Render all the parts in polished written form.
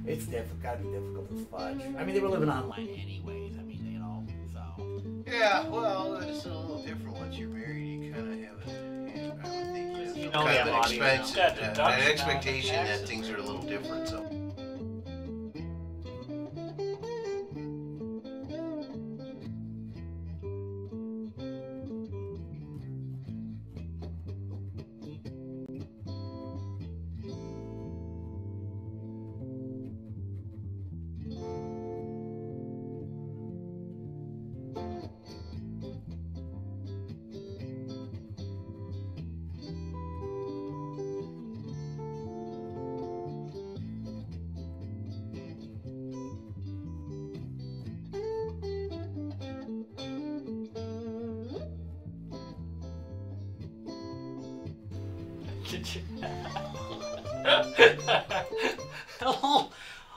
It's gotta be difficult as fudge. I mean, they were living online anyways. I mean, you know, so. Yeah, well, it's a little different once you're married. You kind of have I would think you know, kind of an expectation that things are a little different. So.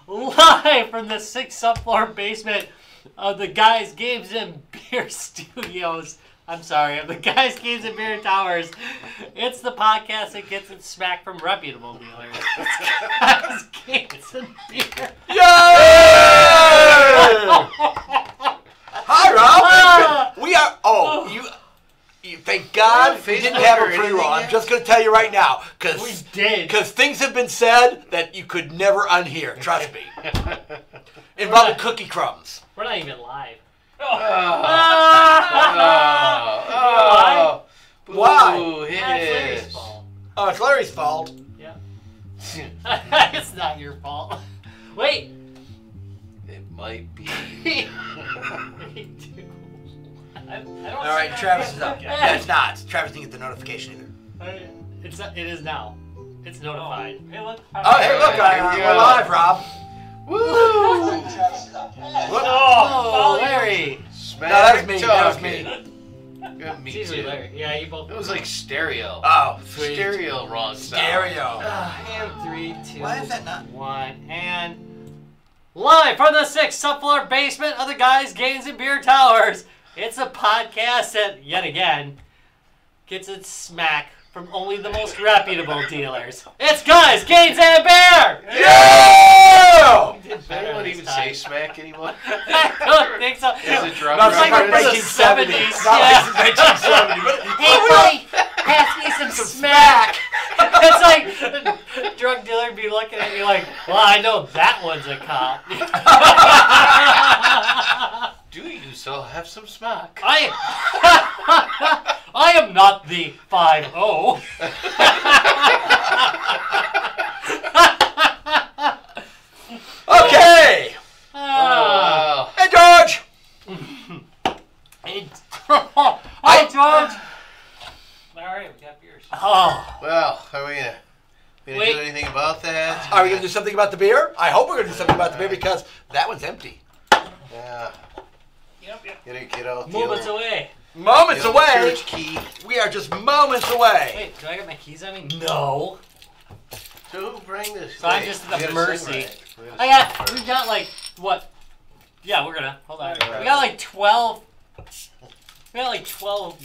Live from the 6th subfloor basement of the Guys Games and Beer Studios. I'm sorry, of the Guys Games and Beer Towers. It's the podcast that gets its smack from reputable dealers. Guys Games and Beer. Yay! Hi, Rob. We are. Oh, you. Thank God we didn't have a pre-roll. I'm just going to tell you right now. We did. Because things have been said that you could never unhear. Trust me. Involving cookie crumbs. We're not even live. Why? It is. Oh, it's Larry's fault. Yeah. It's not your fault. Wait. It might be. Me too. I don't All right, Travis is up. Yeah, it's not. Travis didn't get the notification either. It is now. It's notified. Hey, look. Oh, hey, look, we're live, Rob. Woo! Oh, Larry. No, that was me. That was me. Me It's usually too. Larry. Yeah, you both. It was like stereo. Oh, sweet. Stereo wrong sound. Stereo. And 3, 2, Why is that not? 1, and live from the 6th subfloor basement of the Guys Games and Beer Towers. It's a podcast that, yet again, gets its smack from only the most reputable dealers. It's Guys, Gaines, and Bear! Yeah! Does anyone even say smack anymore? I don't think so. Is it drunk? Not It's like like from the 1970s. 70s. Not Yeah. like 1970. But Hey, buddy, pass me some smack. It's like the drug dealer be looking at you like, well, I know that one's a cop. Do you still have some smack? I am not the 5-0. okay. Hey, George. Hey, hi, George. All right, we got beers. Oh, Well, are we gonna do anything about that? Are we going to do something about the beer? I hope we're going to do something about the beer because that one's empty. Yeah. Yep. Get out the moments old, away. Moments the old away. church key. We are just moments away. Wait, do I got my keys on me? No. So who bring this? So I'm Wait, just we the gotta mercy. sing right. We've got like, what? Yeah, we're gonna, hold on. Right. We got like 12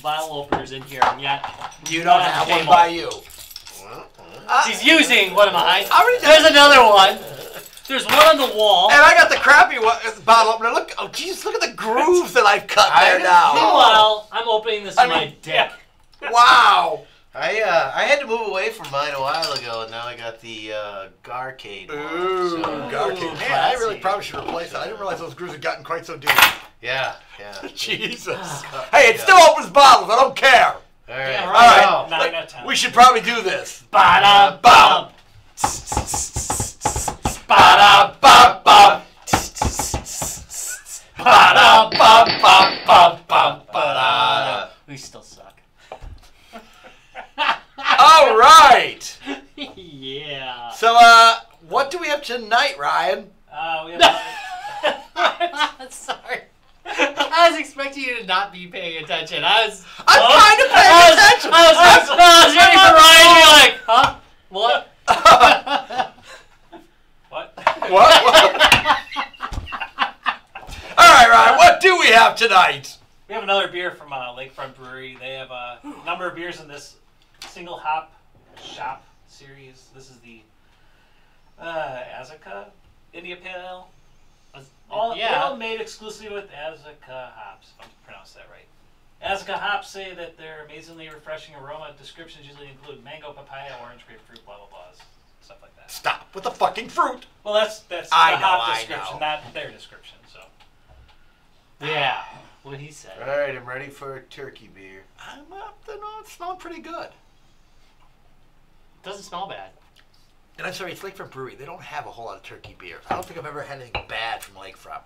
bottle openers in here, and yet You don't have one by you. he's using one of mine. Already done. There's another one. There's one on the wall. And I got the crappy bottle opener. Look, oh jeez, look at the grooves that I've cut there now. Meanwhile, I'm opening this with my dick. Wow. I had to move away from mine a while ago, and now I got the Garcade. Ooh, So, Garcade. Man, I really probably should replace it. I didn't realize those grooves had gotten quite so deep. yeah. Jesus. Hey, it still opens bottles. I don't care. All right. Yeah, All right. right. 9 out of 10. We should probably do this. Ba-da-bum. Ba-da-ba-ba. Ba-da-ba-ba-ba-ba-ba-da. We still suck. All right. Yeah. So, what do we have tonight, Ryan? We have Sorry. I was expecting you to not be paying attention. I'm kind of paying attention. I was ready for Ryan to be like, huh? What? what? What? All right, Ryan, what do we have tonight? We have another beer from Lakefront Brewery. They have a number of beers in this single hop shop series. This is the Azacca India Pale Ale. They're all made exclusively with Azacca hops. If I pronounced that right. Azacca hops say that their amazingly refreshing aroma descriptions usually include mango, papaya, orange, grapefruit, blah blah blah, stuff like that. Stop with the fucking fruit. Well, that's the hop description, not their description. So. Yeah, what he said. All right, I'm ready for a turkey beer. It's smelling pretty good. Doesn't smell bad. And I'm sorry, it's Lakefront Brewery. They don't have a whole lot of turkey beers. I don't think I've ever had anything bad from Lakefront.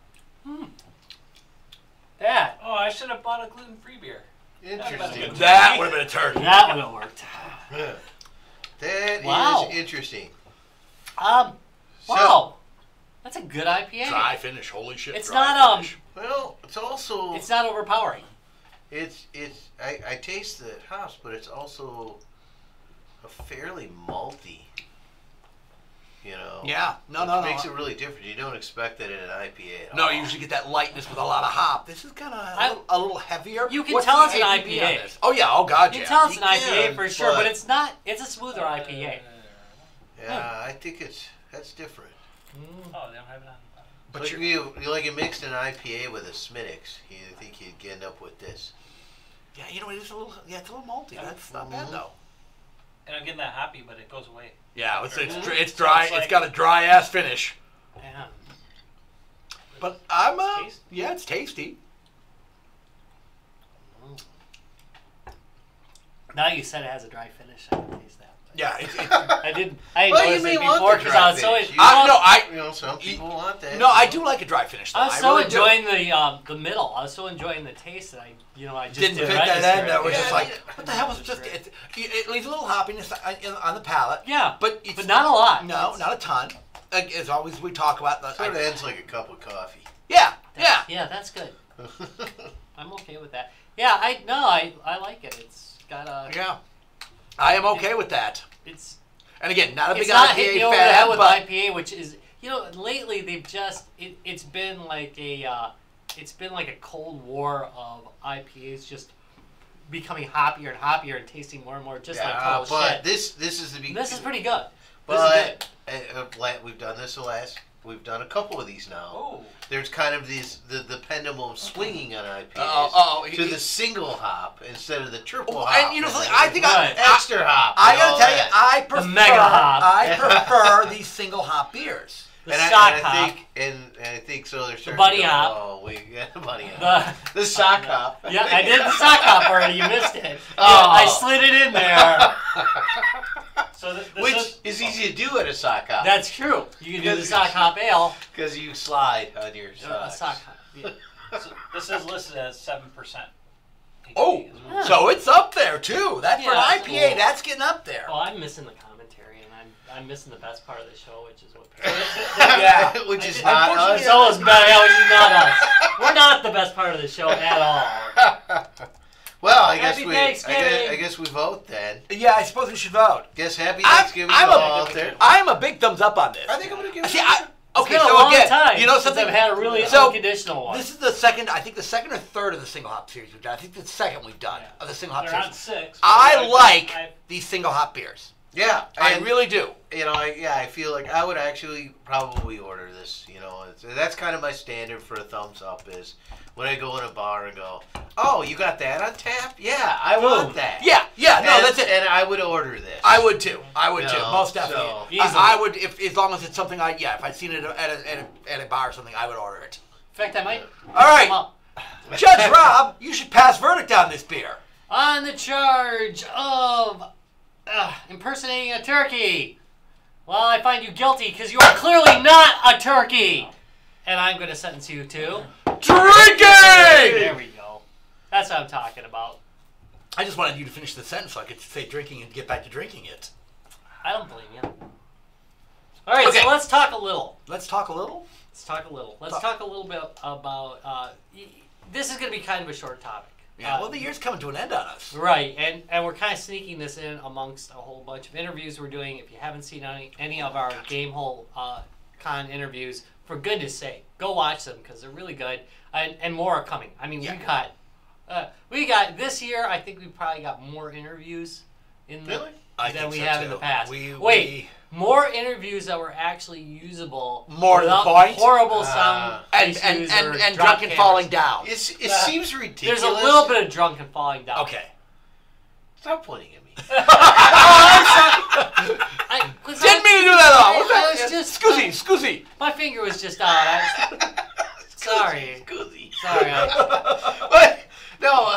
That. Oh, I should have bought a gluten-free beer. Interesting. That would have been a turkey. That would have worked. That is interesting. Wow. That's a good IPA. Dry finish, holy shit. It's dry not finish. Well, it's also. It's not overpowering. I taste the hops, but it's also a fairly malty. You know. Yeah. No. Makes it really different. You don't expect that in an IPA at all. No, you usually get that lightness with a lot of hop. This is kind of a little heavier. You can tell it's an IPA. Oh yeah. Oh god, yeah. You can tell it's an IPA for sure, but it's not. It's a smoother IPA. Yeah, I think that's different. Oh, they don't have it on. But so you mixed an IPA with a Smittix. You think you'd end up with this? Yeah, you know it is a little. Yeah, it's a little malty. That's not bad though. And I'm getting that hoppy, but it goes away. Yeah, it's dry. So it's got a dry ass finish. Yeah. But it's tasty. Now you said it has a dry finish. I can taste that. Yeah, I didn't notice it before because I was so. Some people want that. No, I do like a dry finish. Though. I was so enjoying the middle. I was so enjoying the taste that I just didn't pick that end. That was just like, what the hell was just? It leaves a little hoppiness on the palate. Yeah, but not a lot. No, not a ton. As always, we talk about the. Sort of ends like a cup of coffee. Yeah, yeah, that's good. I'm okay with that. Yeah, I like it. It's got a. Yeah. I am okay with that. And again, not a big not IPA hitting you over fan, the head with but IPA, which is lately they've just it's been like a cold war of IPAs just becoming hoppier and hoppier and tasting more and more just like total shit. This is the this is pretty good. But we've done this we've done a couple of these now. Oh. There's kind of the pendulum swinging on IPAs to the single hop instead of the triple hop. And I think extra hop. I gotta tell you, I prefer these single hop beers. The sock hop. I think so. There's the bunny hop. Oh, the bunny hop. The sock hop. Yeah, I did the sock hop already. You missed it. I slid it in there. Which is easy to do at a sock hop. That's true. You can do the sock hop ale. Because you slide on your socks. Sock hop. Yeah. So this is listed as 7%. Oh, so it's up there too. That for an IPA, that's getting up there. Oh, I'm missing the commentary, and I'm missing the best part of the show, which is what. Which is not us. It's always bad. Yeah, which is not us. We're not the best part of the show at all. Well, I guess we vote then. Yeah, I suppose we should vote. Guess happy Thanksgiving to all out there. I'm a big thumbs up on this. I think I'm gonna give it. Okay, so again, time you know something? I've had a really unconditional one. This is the second or third of the single hop series we've done. I think the second we've done of the single hop series. They're on 6. I like these single hop beers. Yeah, I really do. I feel like I would actually probably order this. That's kind of my standard for a thumbs up is when I go in a bar and go, oh, you got that on tap? Yeah, I want that. Yeah, that's it. And I would order this. I would too. Most definitely. So, I would, as long as it's something if I'd seen it at a bar or something, I would order it. In fact, I might. All right, Judge Rob, you should pass verdict on this beer. On the charge of impersonating a turkey. Well, I find you guilty because you are clearly not a turkey. And I'm going to sentence you to... drinking! There we go. That's what I'm talking about. I just wanted you to finish the sentence so I could say drinking and get back to drinking it. I don't blame you. All right, so let's talk a little. Let's talk a little? Let's talk a little bit about... this is going to be kind of a short topic. Yeah, well, the year's coming to an end on us. Right, and we're kind of sneaking this in amongst a whole bunch of interviews we're doing. If you haven't seen any of our Gamehole Con interviews, for goodness sake, go watch them because they're really good, and more are coming. I mean, we got this year. I think we probably got more interviews than we have in the past. more interviews that were actually usable. More to the point. Horrible sound and drunk and falling down. It seems ridiculous. There's a little bit of drunk and falling down. Okay. Stop pointing at me. Didn't mean to do that all. I was just Scoozy. My finger was just out. Sorry. Scoozy. Sorry. But no,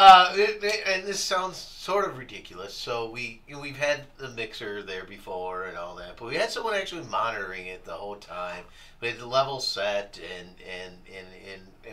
and this sounds sort of ridiculous. So we've had the mixer there before and all that, but we had someone actually monitoring it the whole time. We had the level set, and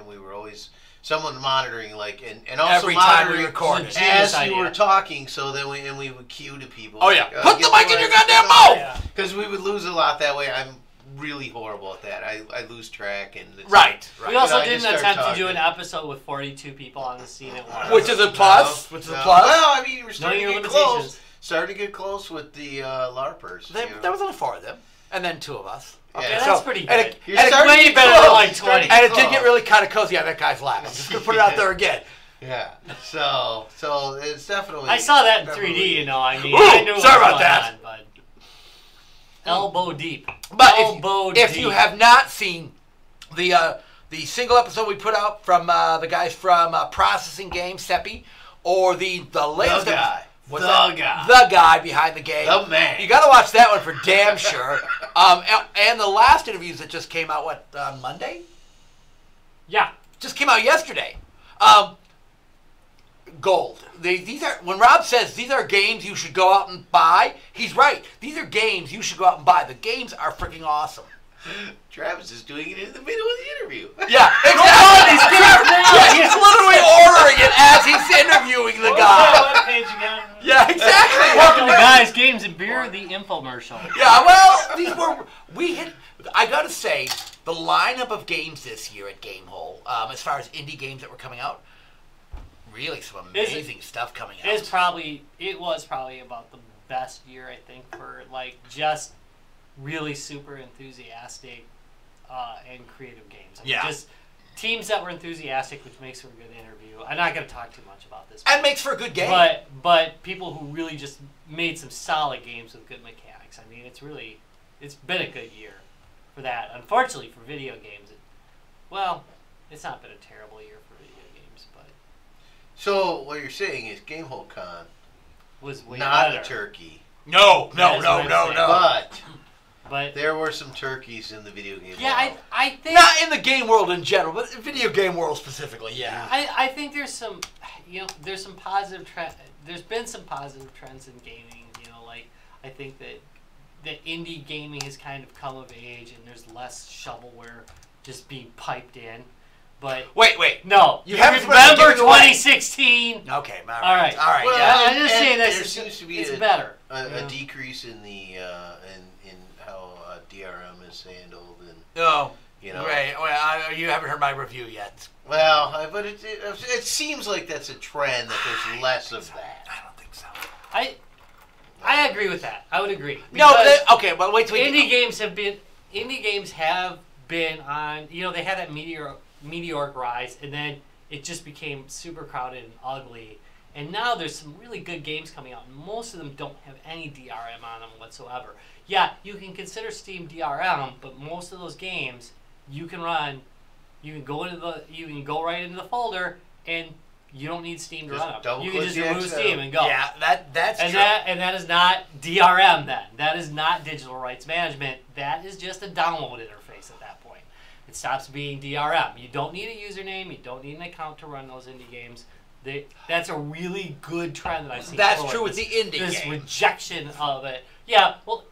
we were always someone monitoring, like, and also every time we monitoring recorded as you were talking. So then we would cue to people. Oh yeah, put the mic in your goddamn mouth. Because we would lose a lot that way. I'm really horrible at that. I lose track and right. We also didn't attempt to do an episode with 42 people on the scene at once. Which is a plus. Well, I mean, we're starting to get close. Starting to get close with the LARPers. There was only 4 of them, and then 2 of us. Okay, yeah, that's pretty good. And it's way better than like 20. And it did get really kind of cozy. Yeah, that guy's laughing. I'm just gonna put it out there again. Yeah. So it's definitely. I saw that in 3D. You know, I mean, Ooh, I knew sorry about that. But elbow deep. But if you have not seen the single episode we put out from the guys from Processing Games, Seppi, or the latest guy. The guy behind the game. The man. You got to watch that one for damn sure. And the last interviews that just came out, on Monday? Yeah. Just came out yesterday. Gold. These are, when Rob says these are games you should go out and buy, he's right. These are games you should go out and buy. The games are freaking awesome. Travis is doing it in the middle of the interview. Yeah, exactly. He's literally ordering it as he's interviewing the guy. Webpage again. Yeah, exactly. Welcome to Guys, Games, and Beer, the infomercial. Yeah, well, I gotta say, the lineup of games this year at Gamehole, as far as indie games that were coming out, really some amazing stuff coming out. It was probably about the best year, I think, for like just really super enthusiastic and creative games. I mean, just teams that were enthusiastic, which makes for a good interview. I'm not going to talk too much about this. And makes for a good game. But people who really just made some solid games with good mechanics. I mean, it's been a good year for that. Unfortunately for video games, it's not been a terrible year for video games. But so what you're saying is Gamehole Con was way not better. a turkey. No. But there were some turkeys in the video game world. I think not in the game world in general, but video game world specifically. Yeah, I think there's some, there's some positive trend. There's been some positive trends in gaming. Like I think that indie gaming has kind of come of age, and there's less shovelware just being piped in. But wait, no, you haven't remember 2016. Okay, all right. Well, yeah, I'm just saying that there seems to be better. A decrease in the in how DRM is handled, and right. Well, you haven't heard my review yet. Well, but it seems like that's a trend that there's less of that. I don't think so. I agree with that. I would agree. Okay, well, wait till indie games have been on. They had that meteoric rise, and then it just became super crowded and ugly. And now there's some really good games coming out, and most of them don't have any DRM on them whatsoever. Yeah, you can consider Steam DRM, but most of those games you can run. You can go right into the folder, and you don't need Steam to run them. You can just remove Steam and go. Yeah, that's true. That is not DRM then. That is not digital rights management. That is just a download interface at that point. It stops being DRM. You don't need a username. You don't need an account to run those indie games. That's a really good trend that I've seen. That's true with the indie game. This rejection of it. Yeah, well,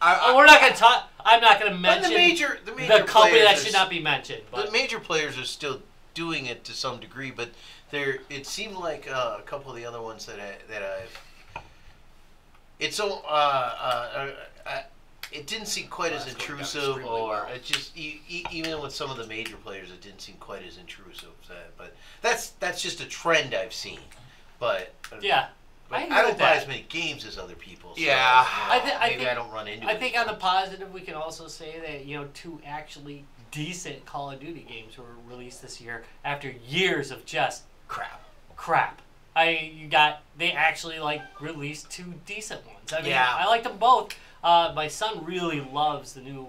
we're not going to talk. I'm not going to mention the company that should not be mentioned. But the major players are still doing it to some degree, but it seemed like a couple of the other ones that I've. It's so it didn't seem quite as intrusive, or it just even with some of the major players, it didn't seem quite as intrusive. But that's just a trend I've seen. But yeah, I don't buy as many games as other people. So, yeah, maybe I don't run into it. I think on the positive, we can also say that 2 actually decent Call of Duty games were released this year after years of just crap. They actually released 2 decent ones. I mean, I liked them both. My son really loves the new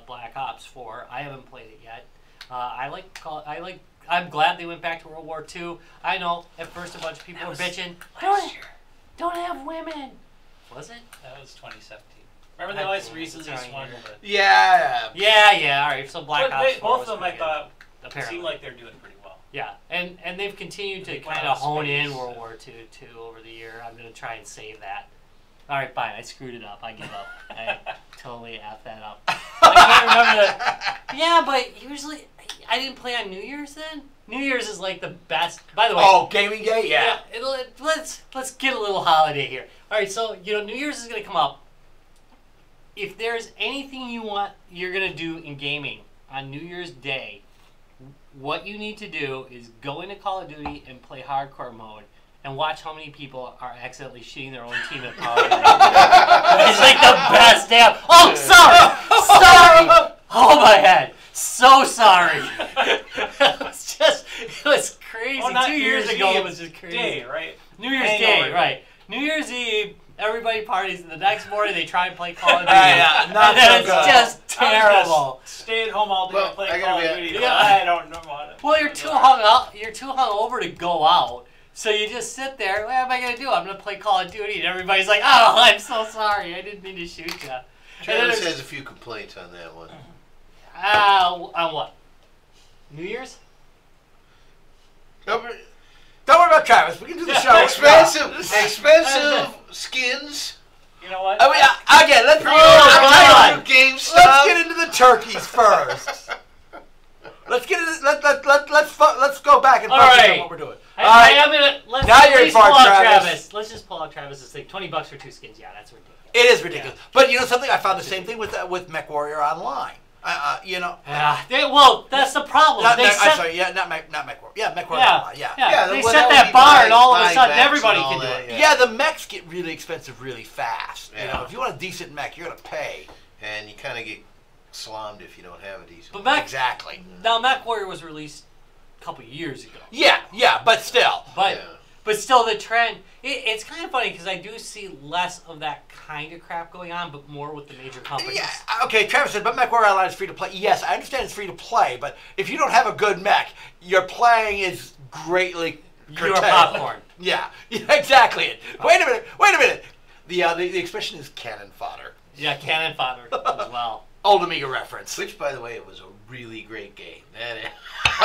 Black Ops 4. I haven't played it yet. I'm glad they went back to World War II. I know at first a bunch of people were bitching. Don't have women. Was it? That was 2017. Remember they always recently swung with it. Yeah. Yeah. All right. So Black Ops 4 both of them, I thought, apparently seemed like they're doing pretty well. Yeah, and they've continued to kind of hone in World War II too over the year. I'm gonna try and save that. All right, fine. I screwed it up. I give up. I totally effed that up. I can't remember that. Yeah, but usually I didn't play on New Year's then. New Year's is like the best. By the way. Oh, gaming day. Yeah. Let's get a little holiday here. All right, so New Year's is gonna come up. If there's anything you're gonna do in gaming on New Year's Day, what you need to do is go into Call of Duty and play hardcore mode and watch how many people are accidentally shooting their own team at Call of Duty. It's like the best damn. Oh, sorry. Oh, my head. So sorry. It was crazy. Oh, 2 years ago, it was just crazy. Day, right? New Year's Day, right. New Year's Eve, everybody parties, and the next morning they try and play Call of Duty. Not and then so it's just terrible. Stay at home all day and play Call of Duty. Yeah. I don't know what it. Well, you're too hung over to go out. So you just sit there. What am I going to do? I'm going to play Call of Duty. And everybody's like, oh, I'm so sorry. I didn't mean to shoot you. Travis has a few complaints on that one. On what? New Year's? Don't worry about Travis. We can do the show. Expensive skins. You know what? I mean, again, let's get into the turkeys first. Let's go back and focus on what we're doing. Let's now you're in Park, Travis. Let's just pull out Travis's thing. $20 for 2 skins. Yeah, that's ridiculous. It is ridiculous. Yeah. But you know something? I found the same thing with MechWarrior Online. Well, that's the problem. I'm sorry. Yeah, not MechWarrior. Yeah, MechWarrior Online. Yeah. They set that bar, and all of a sudden everybody can do it. Yeah, the mechs get really expensive really fast. Yeah. You know, if you want a decent mech, you're gonna pay, and you kind of get slammed if you don't have a decent. But exactly. Now, MechWarrior was released a couple years ago. Yeah, but still. But still, the trend, it's kind of funny because I do see less of that kind of crap going on, but more with the major companies. Yeah, okay, Travis said, but MechWarrior Online is free to play. Yes, I understand it's free to play, but if you don't have a good mech, your playing is greatly curtailed. You're popcorn. Yeah, exactly. Wait a minute. The expression is cannon fodder. Yeah, cannon fodder as well. Old Amiga reference. Which, by the way, it was a really great game. An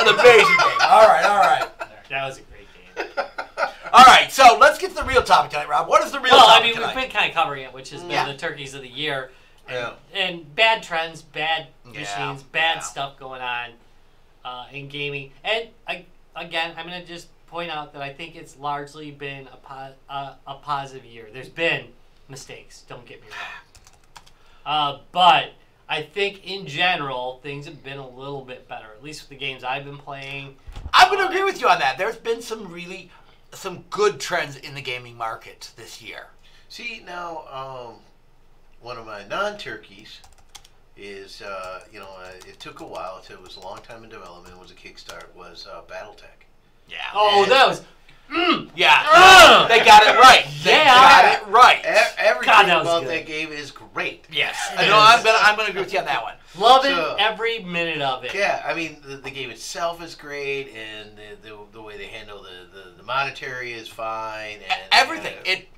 amazing game. All right. That was a great game. All right, so let's get to the real topic tonight, Rob. What is the real topic tonight? We've been kind of covering it, which has been the turkeys of the year. And bad trends, bad machines, bad stuff going on in gaming. And again, I'm going to just point out that I think it's largely been a positive year. There's been mistakes, don't get me wrong. But I think in general, things have been a little bit better, at least with the games I've been playing. I'm going to agree with you on that. There's been some good trends in the gaming market this year. See, now, one of my non-turkeys is, it took a while. It was a long time in development. It was a Kickstart, was Battletech. Yeah. Oh, that was... Yeah. They got it right. They got it right. Everything about that game is great. Yes. I'm going to agree with you on that one. Loving every minute of it. Yeah, I mean, the game itself is great, and the way they handle the monetary is fine. And everything. It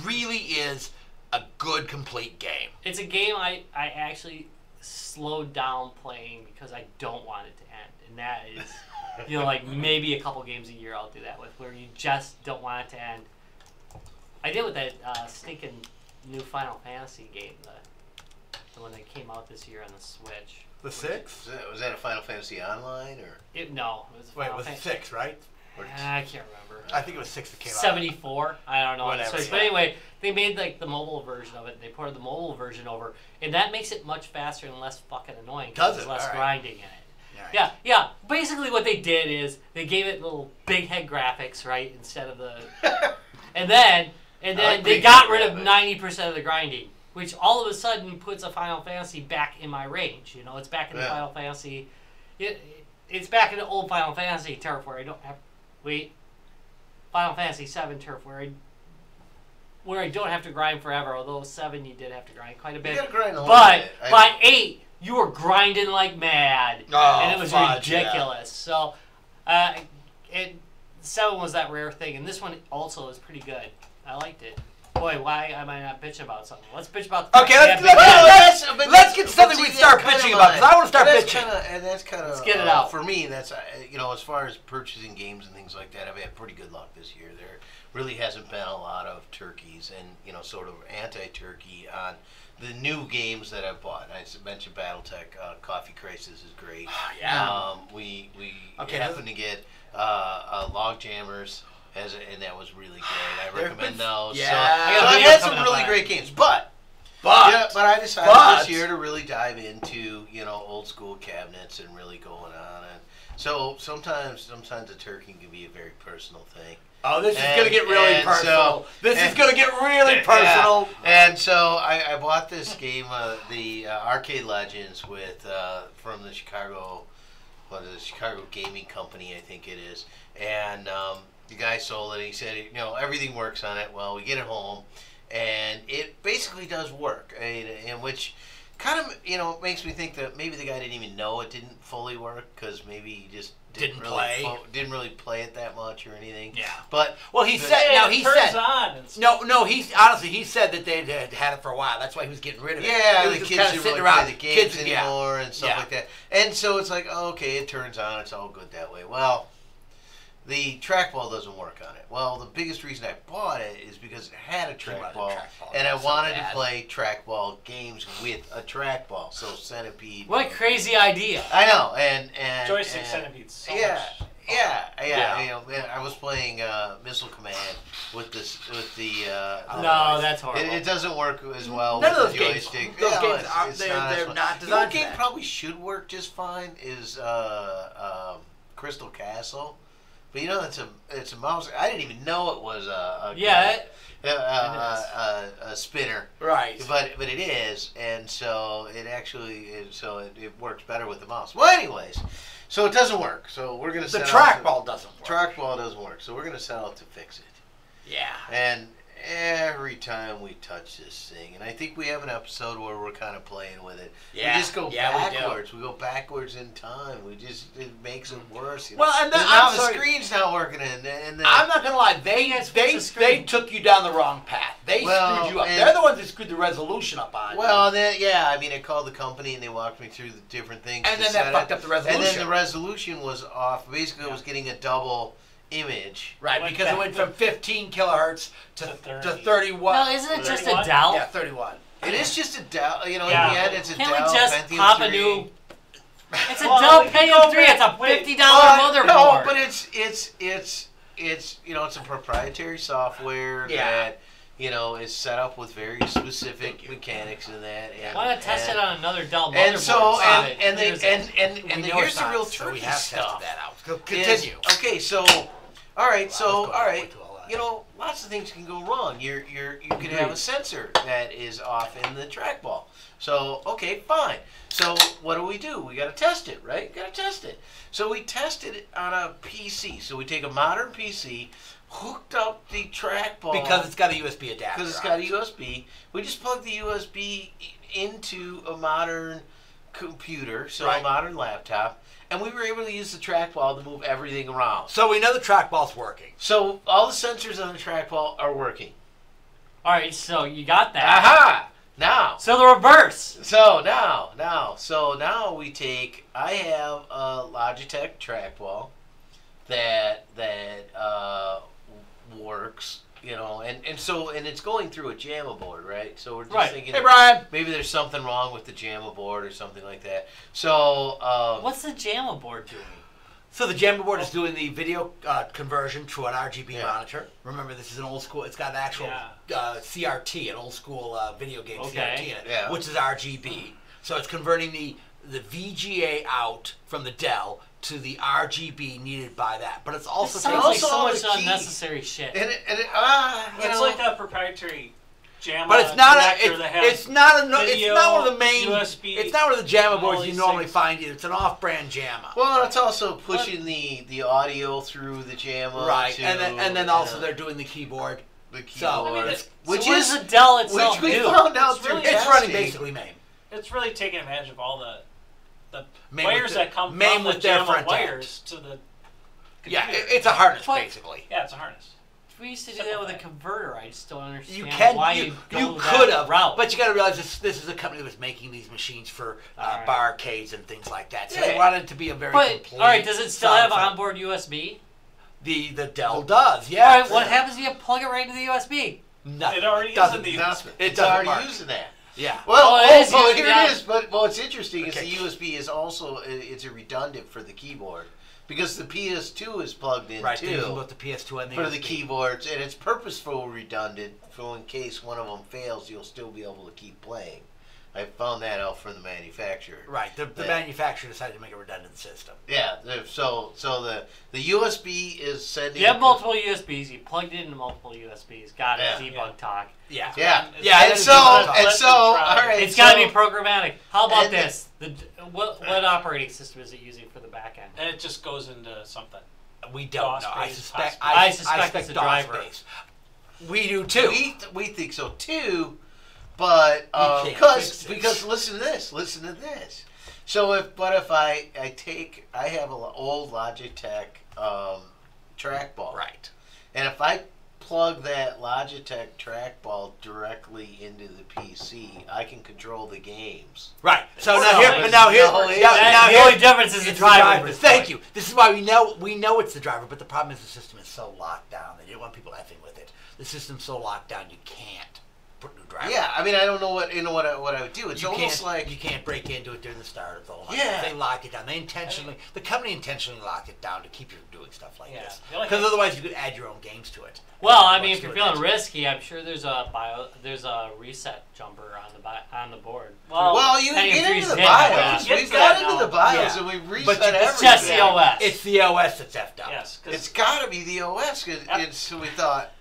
really is a good, complete game. It's a game I actually slowed down playing because I don't want it to end. And that is, like maybe a couple games a year I'll do that with, where you just don't want it to end. I did with that stinking new Final Fantasy game, the one that came out this year on the Switch. The 6? Was that a Final Fantasy Online or? No, it was. It was 6, right? I can't remember. I think it was 6 that came out. 74. I don't know. Whatever, But anyway, they made like the mobile version of it. They ported the mobile version over, and that makes it much faster and less fucking annoying. Does there's it? less grinding in it. Right. Yeah. Basically, what they did is they gave it little big head graphics, right, instead of the, and then they got rid of 90% of the grinding, which all of a sudden puts a Final Fantasy back in my range. It's back in the Final Fantasy. It's back in the old Final Fantasy turf where I don't have. Final Fantasy VII turf where where I don't have to grind forever, although 7 you did have to grind quite a bit. You gotta grind a little But bit. by 8, you were grinding like mad. Oh, and it was fudge, ridiculous. So, 7 was that rare thing. And this one also is pretty good. I liked it. Boy, why am I not bitching about something? Let's bitch about the Okay, let's get something we start bitching about, because I want to start bitching. And that's kind of, let's get it out. For me, that's, as far as purchasing games and things like that, I've had pretty good luck this year. There really hasn't been a lot of turkeys and, sort of anti-turkey on the new games that I've bought. I mentioned BattleTech, Coffee Crisis is great. Yeah. We happened to get Log Jammers. And that was really great. I recommend those. Yeah. So I had some really great games, but I decided this year to really dive into old school cabinets and really going on. And so sometimes a turkey can be a very personal thing. Oh, this is gonna get really personal. This is gonna get really personal. Yeah. And so I bought this game, the Arcade Legends from the Chicago Gaming Company, I think it is, and. The guy sold it. He said, everything works on it. Well, we get it home, and it basically does work. And which kind of, makes me think that maybe the guy didn't even know it didn't fully work because maybe he just didn't really play it that much or anything. Yeah. But he said that they had it for a while. That's why he was getting rid of it. Yeah, the kids didn't really play the games anymore and stuff like that. And so it's like, okay, it turns on. It's all good that way. Well. The trackball doesn't work on it. Well, the biggest reason I bought it is because it had a trackball, and I wanted to play trackball games with a trackball. So Centipede. What a crazy idea! I know, and joystick Centipede. So much. Yeah. I was playing Missile Command with the. No, that's horrible. It doesn't work as well None with of the those games. joystick. Those games they're not designed for that. The game probably should work just fine is Crystal Castle. But it's a mouse. I didn't even know it was a spinner. Right. But it is, and so it works better with the mouse. Well, anyways, so it doesn't work. So we're gonna. The trackball doesn't work. Trackball doesn't work. So we're gonna set out to fix it. Yeah. And every time we touch this thing, and I think we have an episode where we're kind of playing with it. Yeah. We just go backwards. We go backwards in time. It makes it worse. Well, and then now the screen's not working, and I'm not gonna lie. They took you down the wrong path. They screwed you up. They're the ones that screwed the resolution up on. Well, I called the company and they walked me through the different things. And then that fucked up the resolution. And then the resolution was off. Basically, it was getting a double image. Right, because it went from 15 kilohertz to 31. No, isn't it just a Dell? Yeah, 31. It is just a Dell. In the end, it's a Dell. Can't we just Pentium pop 3. a new... It's a Dell Pentium 3. It's a $50 motherboard. No, but it's a proprietary software that is set up with very specific mechanics in that. Why not test it on another Dell motherboard? And so here's the real tricky we have stuff. tested that out. Continue. Okay, so all right, lots of things can go wrong. You could have a sensor that is off in the trackball. So okay, fine. So what do? We got to test it, right? Got to test it. So we tested it on a PC. So we take a modern PC. Hooked up the trackball because it's got a USB adapter. Because it's got a USB. We just plugged the USB into a modern computer, so a modern laptop, and we were able to use the trackball to move everything around. So we know the trackball's working. So all the sensors on the trackball are working. All right, so you got that. Aha! Now. So the reverse. So now we take. I have a Logitech trackball that works, and it's going through a JAMA board, right? So we're just thinking, hey Brian, maybe there's something wrong with the JAMA board or something like that. So what's the JAMA board doing? So the JAMA board is doing the video conversion to an RGB monitor. Remember, this is an old school. It's got an actual CRT, an old school video game CRT in it, which is RGB. So it's converting the VGA out from the Dell to the RGB needed by that, but it's also sounds like so much unnecessary shit. It's like a proprietary JAMA, but it's not it's not one of the main USB. It's not one of the JAMA boards you normally find. It's an off-brand JAMA. Well, it's also pushing the audio through the JAMA, right? And then also they're doing the keyboard. the keyboard. So, I mean, which is the Dell itself. Which we found out it's running basically MAME. It's really taking advantage of all the wires that come MAME from the with their JAMA front wires to the computer. Yeah, it's a harness basically. Yeah, it's a harness. We used to do that with a converter. I just don't understand why you could have, route. but you got to realize this is a company that was making these machines for bar arcades and things like that. So Yeah. they wanted it to be a very complete. All right, does it still have onboard USB? The Dell does, yeah. All right, what happens if you plug it right into the USB? Nothing. It already is in the USB. It's already using that. Yeah. Well, here it is. But what's interesting is the USB is also it's a redundant for the keyboard. Because the PS2 is plugged in too. Both the PS2 and the for USB. the keyboards, and it's purposeful redundant, so in case one of them fails, you'll still be able to keep playing. I found that out from the manufacturer. Right, the manufacturer decided to make a redundant system. Yeah, so the USB is sending. You have multiple USBs. You plugged it into multiple USBs. Got it. Debug talk. Yeah. And so all right. It's got to be programmatic. How about this? What operating system is it using for the back end? And it just goes into something. We don't know. I suspect it's a driver. DOS-based. We do too. We think so too, but because listen to this. So if I have an old Logitech trackball, right, and if I plug that Logitech trackball directly into the PC, I can control the games. Right. So the only difference is the driver. Thank you. This is why we know it's the driver, but the problem is the system is so locked down. They didn't want people effing with it. The system's so locked down you can't put new driver. Yeah, I mean I don't know what I would do. It's almost like you can't break into it during the start of the whole. Yeah. They lock it down. The company intentionally locked it down to keep you from doing stuff like this. The only Because otherwise you could add your own games to it. Well, I mean, if you're feeling risky, I'm sure there's a reset jumper on the board. Well, you can get into the BIOS. We've got into the BIOS and we've reset everything. It's just the OS. It's the OS that's effed up. Yes, it's got to be the OS. So we thought,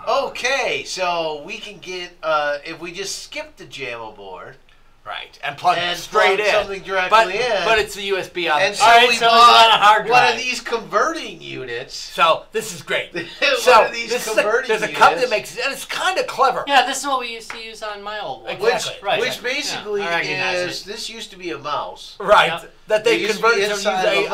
okay, so we can get if we just skip the JAMA board. Right, and plug it straight in. Something directly in. But it's the USB on and the so we bought a hard drive. One of these converting units. So this is great. There's a company that makes it, and it's kind of clever. Yeah, this is what we used to use on my old one. Which basically is, this used to be a mouse. Right, that they converted to use a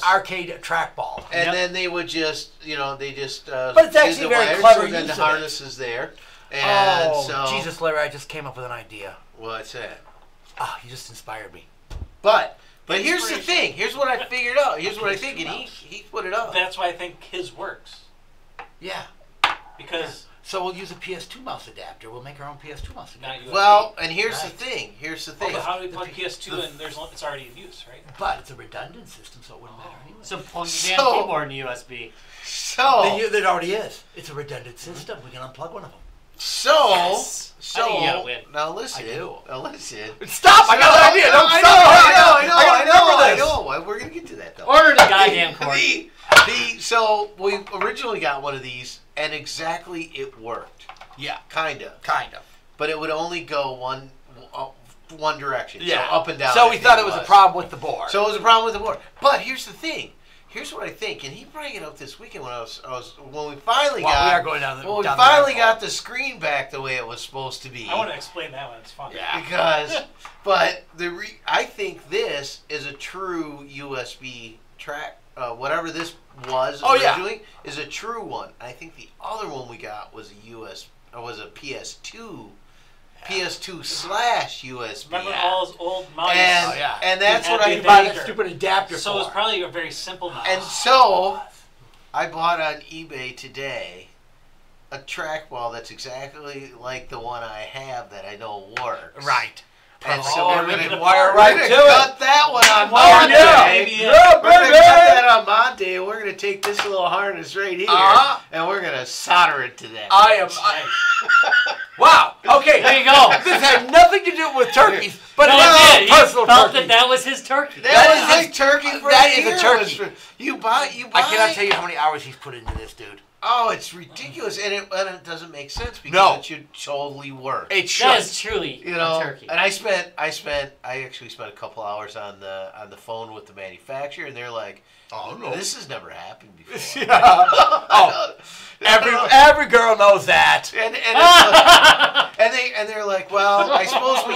arcade trackball. And then they would just, but it's actually very clever. So then the harness is there. And Jesus, Larry, I just came up with an idea. What's that? You just inspired me. But here's the thing. Here's what I figured out. Here's what I think, and he put it up. That's why I think his works. Yeah. Because so we'll use a PS2 mouse adapter. We'll make our own PS2 mouse adapter. Well, and here's the thing. But how do we plug PS2 and it's already in use, right? But it's a redundant system, so it wouldn't matter anyway. So plug the damn keyboard in the USB. It already is. It's a redundant system. We can unplug one of them. So now listen. Stop! I got an idea. I know. We're gonna get to that though. Order the goddamn cord. So we originally got one of these, and exactly it worked. Yeah, kind of. But it would only go one direction. Yeah, so up and down. So we thought it was a problem with the board. But here's the thing. Here's what I think, and he brought it up this weekend when we finally got the screen back the way it was supposed to be. I want to explain that one. It's fun. Yeah. I think this is a true USB track. Whatever this was originally is a true one. I think the other one we got was a PS2. PS2/USB. Remember all those old mice? And that's what I bought a stupid adapter So it was probably a very simple mouse. And so I bought on eBay today a trackball that's exactly like the one I have that I know works. Right. And so we're going to wire right to it. Cut that one on Monday. We're going to cut that on Monday, and we're going to take this little harness right here, and we're going to solder it to that. Wow. Okay. There you go. This had nothing to do with turkeys, but it was personal turkey. That was his turkey. That is a turkey for That is a turkey. You buy. I cannot tell you how many hours he's put into this, dude. Oh, it's ridiculous, and it doesn't make sense because it should totally work. It should. That is truly a turkey. And I actually spent a couple hours on the phone with the manufacturer, and they're like, "Oh no, this has never happened before." Every girl knows that. And they're like, "Well, I suppose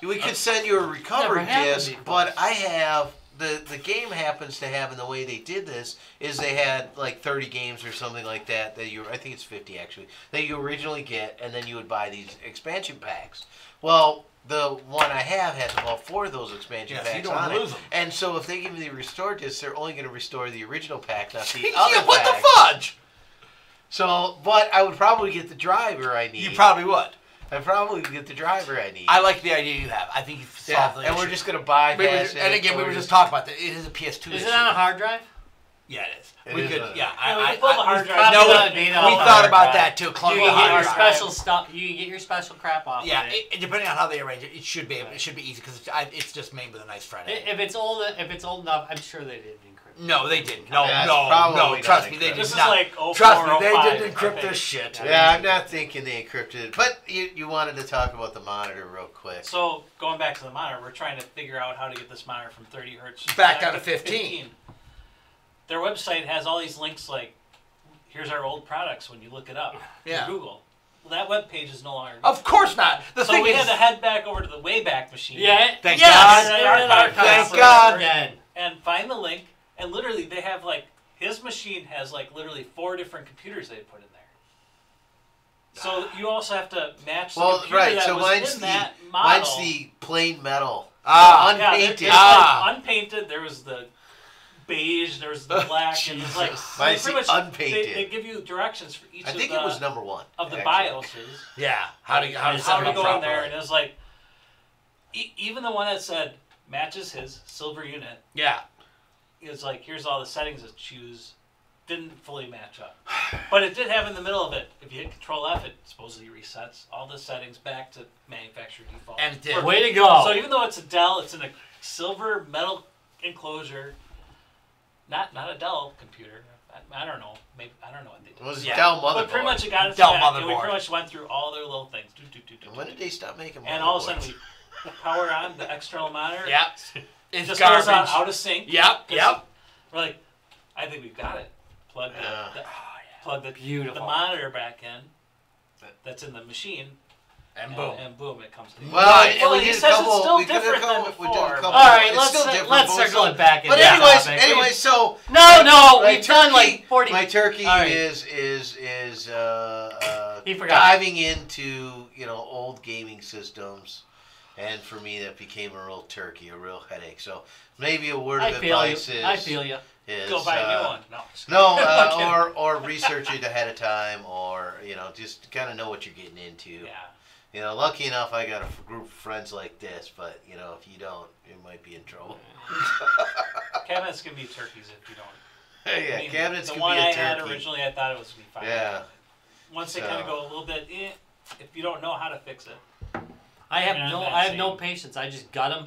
we could send you a recovery disc, but I have." The game happens to have, and the way they did this is they had like 30 games or something like that I think it's 50 actually, that you originally get, and then you would buy these expansion packs. Well, the one I have has about 4 of those expansion packs you don't on lose it. them. And so if they give me the restore disc, they're only going to restore the original pack, not the other pack. What the fudge? So, but I would probably get the driver I need. You probably would. I'd probably get the driver I need. I like the idea you have. I think you've solved the issue. And we're just going to bypass it. And again, we were just talking about that. It is a PS2 Is it on a hard drive? Yeah, it is. We We thought about that too. You can get your special stuff. You can get your special crap off. Yeah, depending on how they arrange it, it should be easy because it's just made with a nice front end. If it's old enough, I'm sure they didn't encrypt. No, they didn't. No. Trust me, they did not. This is like 04, Trust me, they 05, didn't encrypt this shit. Yeah, I'm not thinking they encrypted it. But you wanted to talk about the monitor real quick. So going back to the monitor, we're trying to figure out how to get this monitor from 30 hertz back down to 15. Their website has all these links like, here's our old products when you look it up in Google. Well, that web page is no longer. Of course not. So we had to head back over to the Wayback Machine. Yeah. Thank God. Thank God. And find the link. And literally, they have like, his machine has like literally 4 different computers they put in there. So you also have to match the computer that was in that model. Mine's the plain metal. Unpainted. Yeah, unpainted. There was the beige, there was the black. And it's like, mine's pretty much unpainted. They give you directions for each I think it was number 1. Of the BIOSes. Yeah. How to go in there. And it was like, even the one that said, matches his silver unit. Yeah. It was like, here's all the settings to choose. Didn't fully match up. But it did have in the middle of it, if you hit Control F, it supposedly resets all the settings back to manufacturer default. And it did. Way to go. So even though it's a Dell, it's in a silver metal enclosure. Not a Dell computer. I don't know. Maybe I don't know what they did. It was a Dell motherboard. But pretty much it got its Dell back, motherboard. and we pretty much went through all their little things. When did they stop making motherboards? And all of a sudden we power on the external monitor. Yep. It just goes out of sync. Yep. We're like, I think we've got it. Plug the Beautiful. the monitor back in. That's in the machine. And boom, it comes to the Well, he says it's still different than before. All right, let's circle it back. But anyway, so no, we've done like 40. My turkey is diving into old gaming systems, and for me that became a real turkey, a real headache. So maybe a word of advice is I feel you. Go buy a new one. or research it ahead of time, or just kind of know what you're getting into. Yeah. Lucky enough, I got a group of friends like this, but if you don't, you might be in trouble. Cabinets can be turkeys if you don't. Yeah, cabinets can be a turkey. The one I had originally, I thought it was going to be fine. Yeah. Once they kind of go a little bit, if you don't know how to fix it. I have no patience. I just gut them,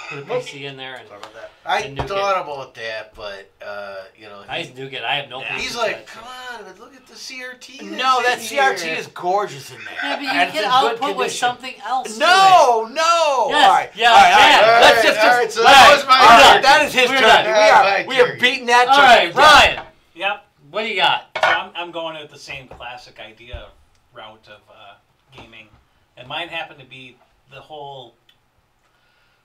put a PC in there, and I thought about that, but I have no patience. He's like, come on, but look at the CRT. No, that CRT is gorgeous in there. Yeah, but you can output with something else. No. Yes, all right. Let's just so that was my turn. That is his turn. We are beating that turn. All right, Ryan. Yep. What do you got? So I'm going with the same classic idea route of gaming, and mine happened to be the whole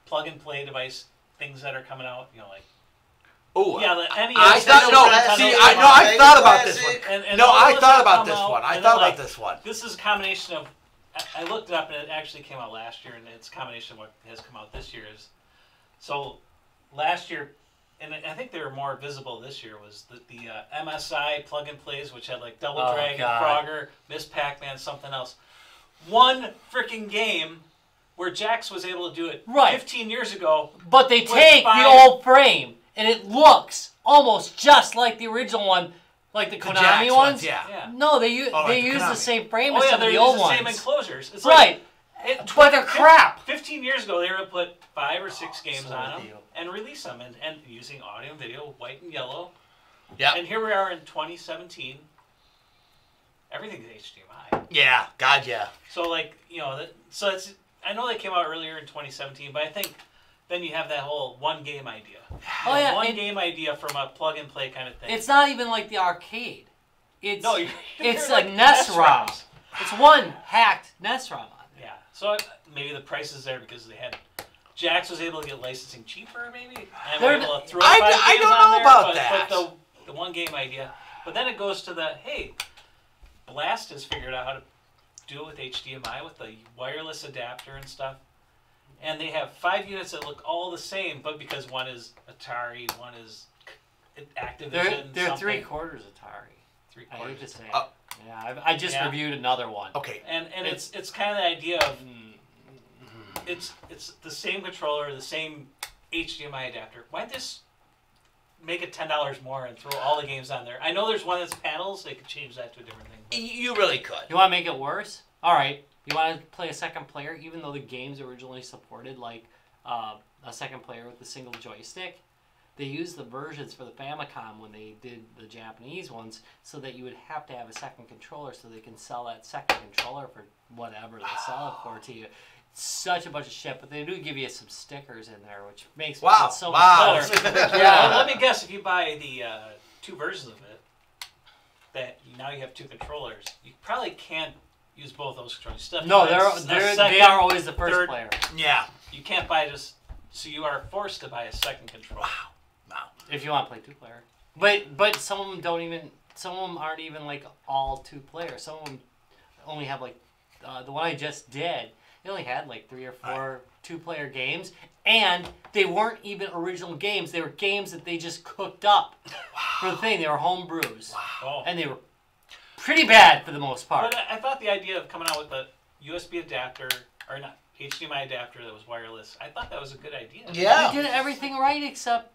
plug-and-play device things that are coming out, like. Oh, yeah, the NES. I thought about this one. I thought about this one. This is a combination of. I looked it up, and it actually came out last year, and it's a combination of what has come out this year. So last year, and I think they were more visible this year, was the MSI plug-and-plays, which had like Double Dragon, Frogger, Miss Pac-Man, something else. One freaking game where Jax was able to do it 15 years ago. But they take the old frame, and it looks almost just like the original one, like the Konami ones. Yeah. No, they use the same frame as some of the old ones. Oh, yeah, they use the same enclosures. It's but they're crap. 15 years ago, they were able to put 5 or 6 games on them and release them, and using audio and video, white and yellow. Yeah. And here we are in 2017, everything's HDMI. Yeah, God, yeah. So like so it's I know they came out earlier in 2017, but I think then you have that whole one game idea. Oh yeah, one game idea from a plug and play kind of thing. It's not even like the arcade. It's it's like a NES ROM. It's one hacked NES ROM on there. Yeah. So maybe the price is there because they had. Jax was able to get licensing cheaper, maybe. And we're able to throw 5 games I don't on know there, about that. But the one game idea. But then it goes to the Blast has figured out how to do it with HDMI with the wireless adapter and stuff. And they have 5 units that look all the same, but because one is Atari, one is Activision. They're 3/4 Atari. 3/4. I hate to say it. Yeah, I just reviewed another one. Okay. And it's kind of the idea of it's the same controller, the same HDMI adapter. Why this make it $10 more and throw all the games on there? I know there's one that's panels. They could change that to a different thing. You really could. You want to make it worse? All right. You want to play a second player, even though the games originally supported like a second player with a single joystick. They used the versions for the Famicom when they did the Japanese ones, so that you would have to have a second controller, so they can sell that second controller for whatever they sell it for to you. Such a bunch of shit, but they do give you some stickers in there, which makes it so much better. Yeah, well, let me guess. If you buy the 2 versions of it, that now you have 2 controllers, you probably can't use both those controllers. Stuff. No, they are always the first player. Yeah, you can't buy just. So you are forced to buy a second controller. Wow. If you want to play 2 player, but some of them don't even. Some of them aren't even like all 2 player. Some of them only have like the one I just did. They only had like 3 or 4 2-player games, and they weren't even original games. They were games that they just cooked up for the thing. They were home brews, and they were pretty bad for the most part. But I thought the idea of coming out with a USB adapter, or not HDMI adapter that was wireless, I thought that was a good idea. Yeah, they did everything right except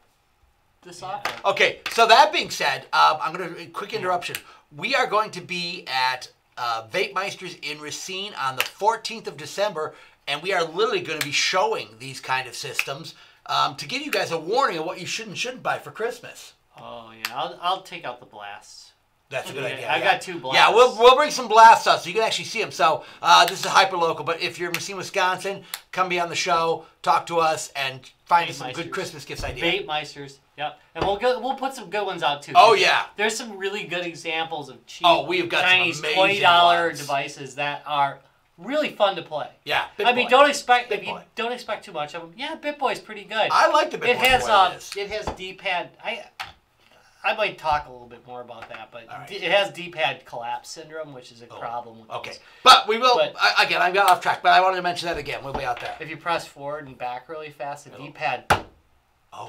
the software. Okay, so that being said, I'm going to quick interruption. We are going to be at Vape Meisters in Racine on the 14th of December, and we are literally going to be showing these kind of systems to give you guys a warning of what you should and shouldn't buy for Christmas. Oh yeah, I'll take out the blasts. That's a good idea. I got 2 blasts. Yeah, we'll bring some blasts up so you can actually see them. So this is hyper local, but if you're in Racine, Wisconsin, come be on the show, talk to us, and find us some good Christmas gifts ideas. Vape Meisters. Yep, and we'll put some good ones out too. Oh yeah, there's some really good examples of cheap we've got Chinese some amazing $20 devices that are really fun to play. Yeah, I mean, don't expect don't expect too much of them. Yeah, BitBoy's pretty good. I like the BitBoy. It has D-pad. I might talk a little bit more about that, but it has D-pad collapse syndrome, which is a problem with those. But we will, again, I got off track, but I wanted to mention that again. We'll be out there. If you press forward and back really fast, the D-pad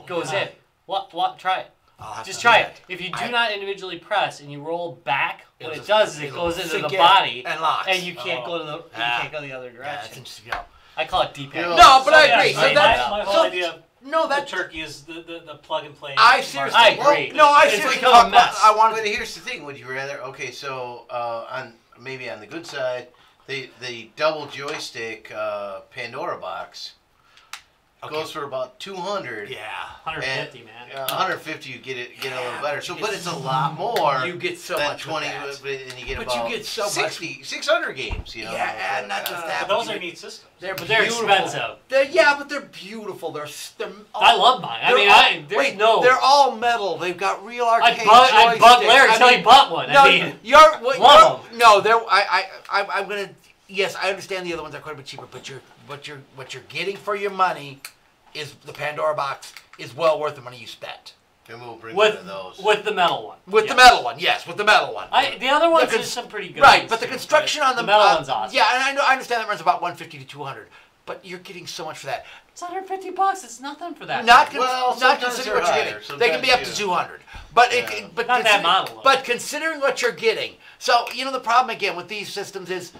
goes in. Try it. Just try it. If you do not individually press and you roll back, what it does is it goes into the body and locks, and you can't go to the other direction. I call it D-pad. No, but I agree. So that's my whole idea. No, that turkey is the plug and play. I seriously agree. I seriously talk about. But here's the thing: would you rather? Okay, so on the good side, the double joystick Pandora box goes for about $200. Yeah, 150, man. 150, you get a little better. So, but it's a lot more. You get so than much 20, and you get about you get so 600 games. You know. Yeah, and not just that. Those are neat systems. They're expensive. But they're beautiful. I love mine. I mean, they're all metal. They've got real arcade joysticks. I bought Larry until he bought one. Love them. No, I'm gonna. Yes, I understand the other ones are quite a bit cheaper, but what you're getting for your money is the Pandora box is well worth the money you spent. And we'll bring one of those. With the metal one. With the metal one, yes, with the metal one. The other ones are some pretty good. Right, but the construction on the metal one's awesome. Yeah, and I understand that runs about $150 to $200, but you're getting so much for that. It's $150. It's nothing for that. Not considering what you're getting. They can be up to $200, but not that model. But considering what you're getting, so the problem again with these systems is.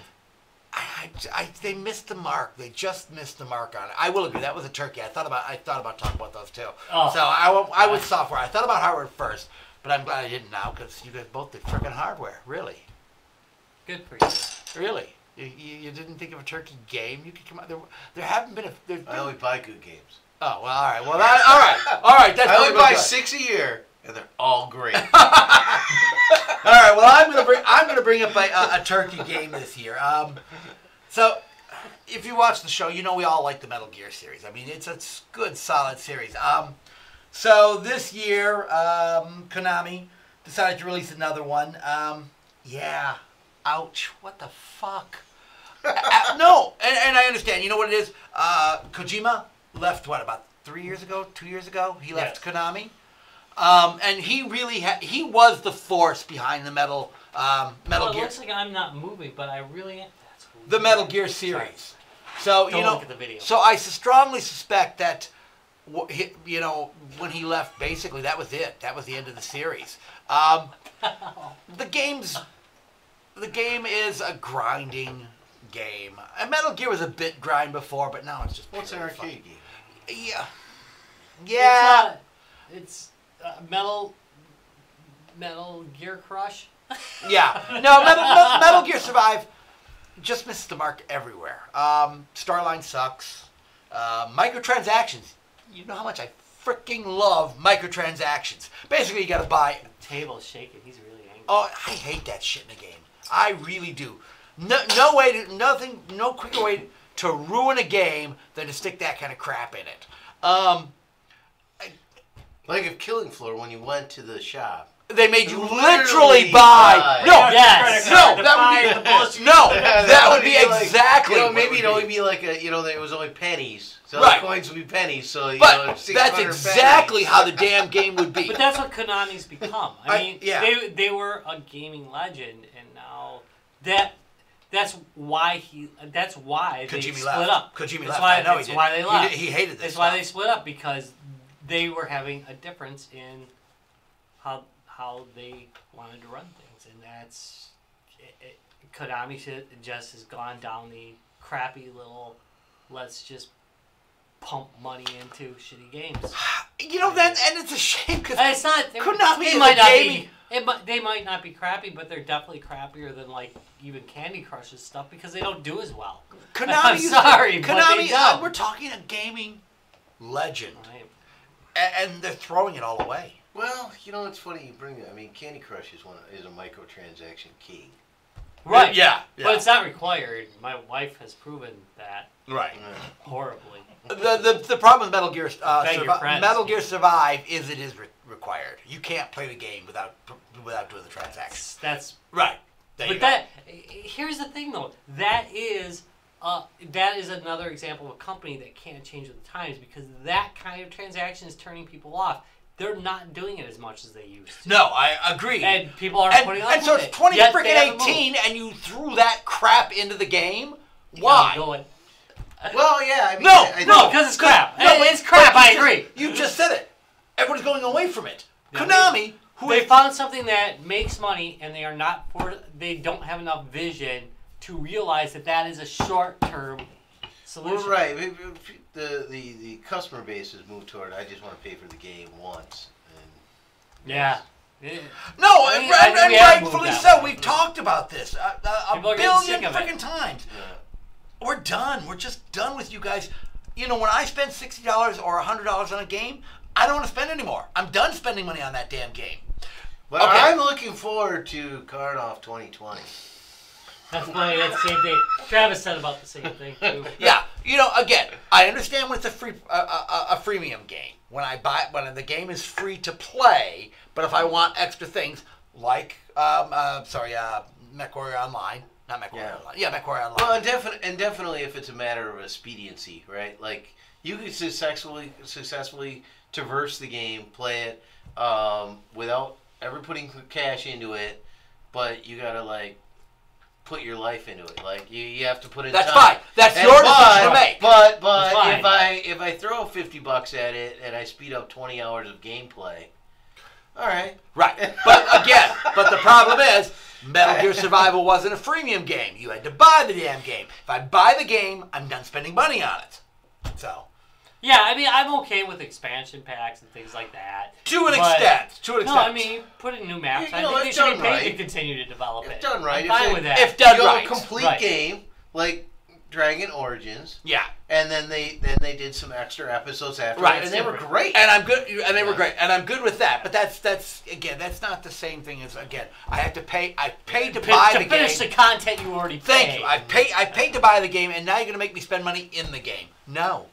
They missed the mark. They just missed the mark on it. I will agree. That was a turkey. I thought about talking about those too. Oh. So I would software. I thought about hardware first, but I'm glad I didn't now because you guys both did freaking hardware. Really? Good for you. Really? You didn't think of a turkey game? You could come out. There haven't been I only buy good games. Oh well, all right. Well, all right. That's I only buy 6 a year, and they're all great. right. Well, I'm gonna bring up a turkey game this year. So, if you watch the show, you know we all like the Metal Gear series. I mean, it's a good, solid series. So this year, Konami decided to release another one. Yeah. Ouch. What the fuck? No. And I understand. You know what it is? Kojima left, about 3 years ago? 2 years ago? He left Konami. And he really he was the force behind the Metal Gear. It looks like I'm not moving, but I really am. The Metal Gear series. So, Don't look at the video. So I strongly suspect that, you know, when he left, basically that was it. That was the end of the series. The game is a grinding game. And Metal Gear was a bit grind before, but now it's just. What's an arcade game? Yeah. Yeah. It's Metal Gear Crush. Yeah. No, Metal Gear Survive just misses the mark everywhere. Storyline sucks. Microtransactions. You know how much I freaking love microtransactions. Basically, you got to buy. The table's shaking. He's really angry. Oh, I hate that shit in a game. I really do. No quicker way to ruin a game than to stick that kind of crap in it. Like if Killing Floor, when you went to the shop, they made you literally buy. No, yes, no, that would be exactly. You know, maybe it'd only be like it was only pennies. So right. The coins would be pennies. So but that's exactly how the damn game would be. But that's what Konami's become. I mean, they were a gaming legend, and now that's why they split up. Kojima left. I know he did. Why they left. He hated this. That's why they split up, because they were having a difference in how they wanted to run things, and that's Konami just has gone down the crappy little let's just pump money into shitty games. You know that, and it's a shame because it's not Konami. They might not be crappy, but they're definitely crappier than like even Candy Crush's stuff because they don't do as well. Konami. I'm sorry, Konami. But we're talking a gaming legend, right. And they're throwing it all away. Well, you know, it's funny you bring that. I mean, Candy Crush is a microtransaction king. Right. Yeah. But it's not required. My wife has proven that. Right. Horribly. The problem with Metal Gear Metal Gear Survive is it is required. You can't play the game without doing the transactions. That's right. Here's the thing though. That is another example of a company that can't change with the times, because that kind of transaction is turning people off. They're not doing it as much as they used to. No, I agree. And people aren't putting up with it. And so it's 2018 and you threw that crap into the game? Why? Well, yeah. I mean, no, because it's crap. It's crap, I agree. You just said it. Everyone's going away from it. Yeah, Konami, they found something that makes money, and they don't have enough vision to realize that is a short-term solution. Well, right. The customer base has moved toward, I just want to pay for the game once. Yeah. No, and rightfully so. We've talked about this a billion freaking times. Yeah. We're done. We're just done with you guys. You know, when I spend $60 or $100 on a game, I don't want to spend anymore. I'm done spending money on that damn game. But I'm looking forward to Karnoff 2020. That's funny. That's the same thing. Travis said about the same thing too. Yeah, you know, again, I understand when it's a freemium game. When the game is free to play, but if I want extra things like MechWarrior Online, not MechWarrior Online, MechWarrior Online. Well, and definitely if it's a matter of expediency, right? Like you can successfully traverse the game, play it without ever putting cash into it, but you gotta like put your life into it. Like you have to put in time. That's fine. That's your decision to make. But if I throw $50 at it and I speed up 20 hours of gameplay, all right. Right. But the problem is Metal Gear Survival wasn't a freemium game. You had to buy the damn game. If I buy the game, I'm done spending money on it. So. Yeah, I mean, I'm okay with expansion packs and things like that. To an extent. No, I mean, put in new maps. I think they should be paid to continue to develop it. If done right. I'm fine with that. If done right. A complete game, like Dragon Origins. Yeah. And then they did some extra episodes after, right? And they were great. And I'm good. And they were great. And I'm good with that. But that's again, that's not the same thing as I have to pay. I paid to buy the game. To finish the content you already paid. Thank you. I paid to buy the game, and now you're gonna make me spend money in the game. No.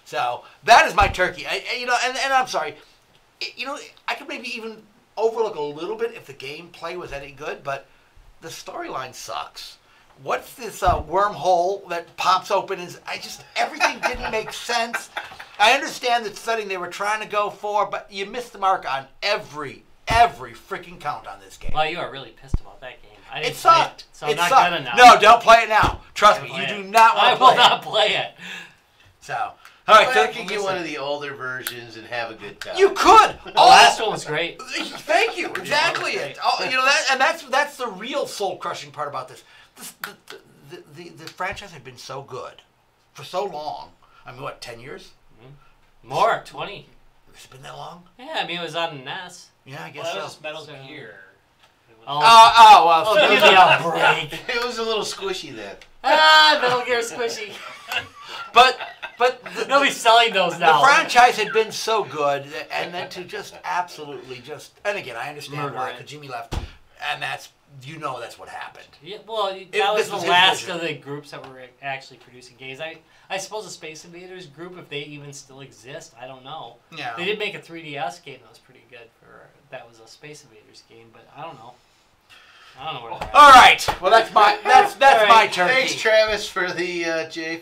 So that is my turkey. And I'm sorry. I could maybe even overlook a little bit if the gameplay was any good, but the storyline sucks. What's this wormhole that pops open? Everything didn't make sense. I understand the setting they were trying to go for, but you missed the mark on every freaking count on this game. Well, you are really pissed about that game. It sucked. So I'm not gonna now. No, don't play it now. Trust me, you do not want to play it. I will not play it. So, all right, I can get one of the older versions and have a good time. You could. The last one was great. Thank you. Exactly it. That's the real soul crushing part about this. The franchise had been so good for so long. I mean, what, 10 years? Mm-hmm. More, 20. It's been that long? Yeah, I mean, it was on NES. Yeah, I guess so. That was Metal Gear. Well, give me a break. It was a little squishy then. Metal Gear squishy. But nobody's selling those now. The franchise had been so good, and then to just absolutely and again, I understand why Kojima left, and that's what happened. Yeah, well, that was the last of the groups that were actually producing games. I suppose the Space Invaders group, if they even still exist, I don't know. Yeah. They did make a 3DS game that was pretty good that was a Space Invaders game, but I don't know. I don't know where they're at. All right. Well, that's my my turn. Thanks, Travis, for the JPEG.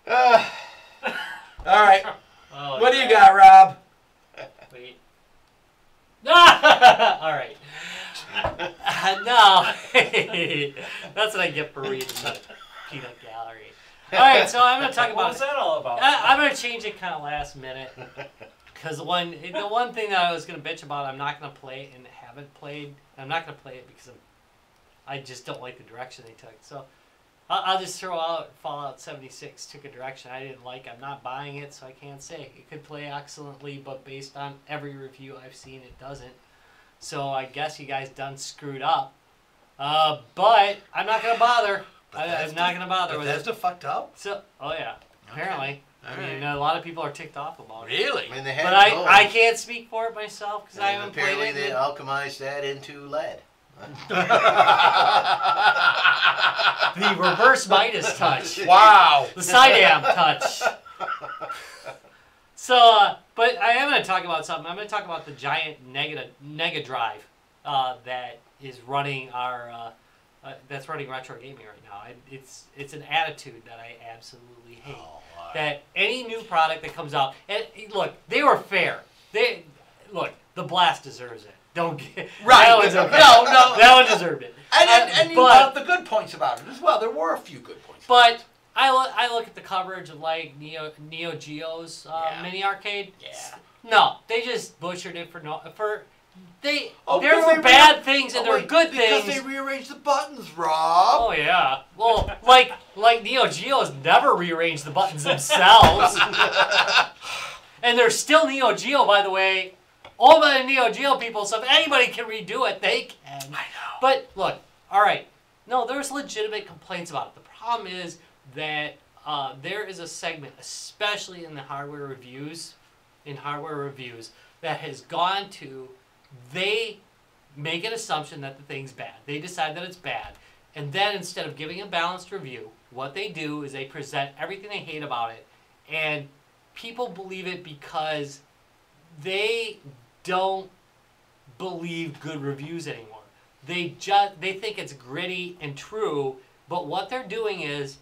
All right. What do you got, Rob? Wait. All right. No. That's what I get for reading the Peanut Gallery. All right, so I'm going to talk about... What was that all about? I'm going to change it kind of last minute. Because the one thing that I was going to bitch about, I'm not going to play and haven't played. I'm not going to play it because I just don't like the direction they took. So I'll just throw out Fallout 76 took a direction I didn't like. I'm not buying it, so I can't say. It could play excellently, but based on every review I've seen, it doesn't. So I guess you guys done screwed up. But I'm not going to bother. I'm not going to bother with it. Bethesda fucked up? So, oh yeah, apparently. Okay. I mean, a lot of people are ticked off about it. Really? I mean, they had but I can't speak for it myself because I haven't played it. Apparently they alchemized that into lead. The reverse Midas touch. Wow. The Sidam touch. So, but I am going to talk about something. I'm going to talk about the giant Mega Drive that is running that's running retro gaming right now. It's an attitude that I absolutely hate. Oh, wow. That any new product that comes out, and look, they were fair. The Blast deserves it. Don't get right. That one's okay. No, that one deserved it. And you brought up the good points about it as well. There were a few good points. But I look at the coverage of like Neo Geo's mini arcade. Yeah. No, they just butchered it there were bad things and there were good things. Because they rearranged the buttons, Rob. Oh yeah. Well, like Neo Geo's never rearranged the buttons themselves. And they're still Neo Geo, by the way. All by the Neo Geo people, so if anybody can redo it, they can. I know. But look, all right. No, there's legitimate complaints about it. The problem is that there is a segment, especially in hardware reviews, that has gone to, they make an assumption that the thing's bad. They decide that it's bad. And then instead of giving a balanced review, what they do is they present everything they hate about it. And people believe it because they don't believe good reviews anymore. They think it's gritty and true, but what they're doing is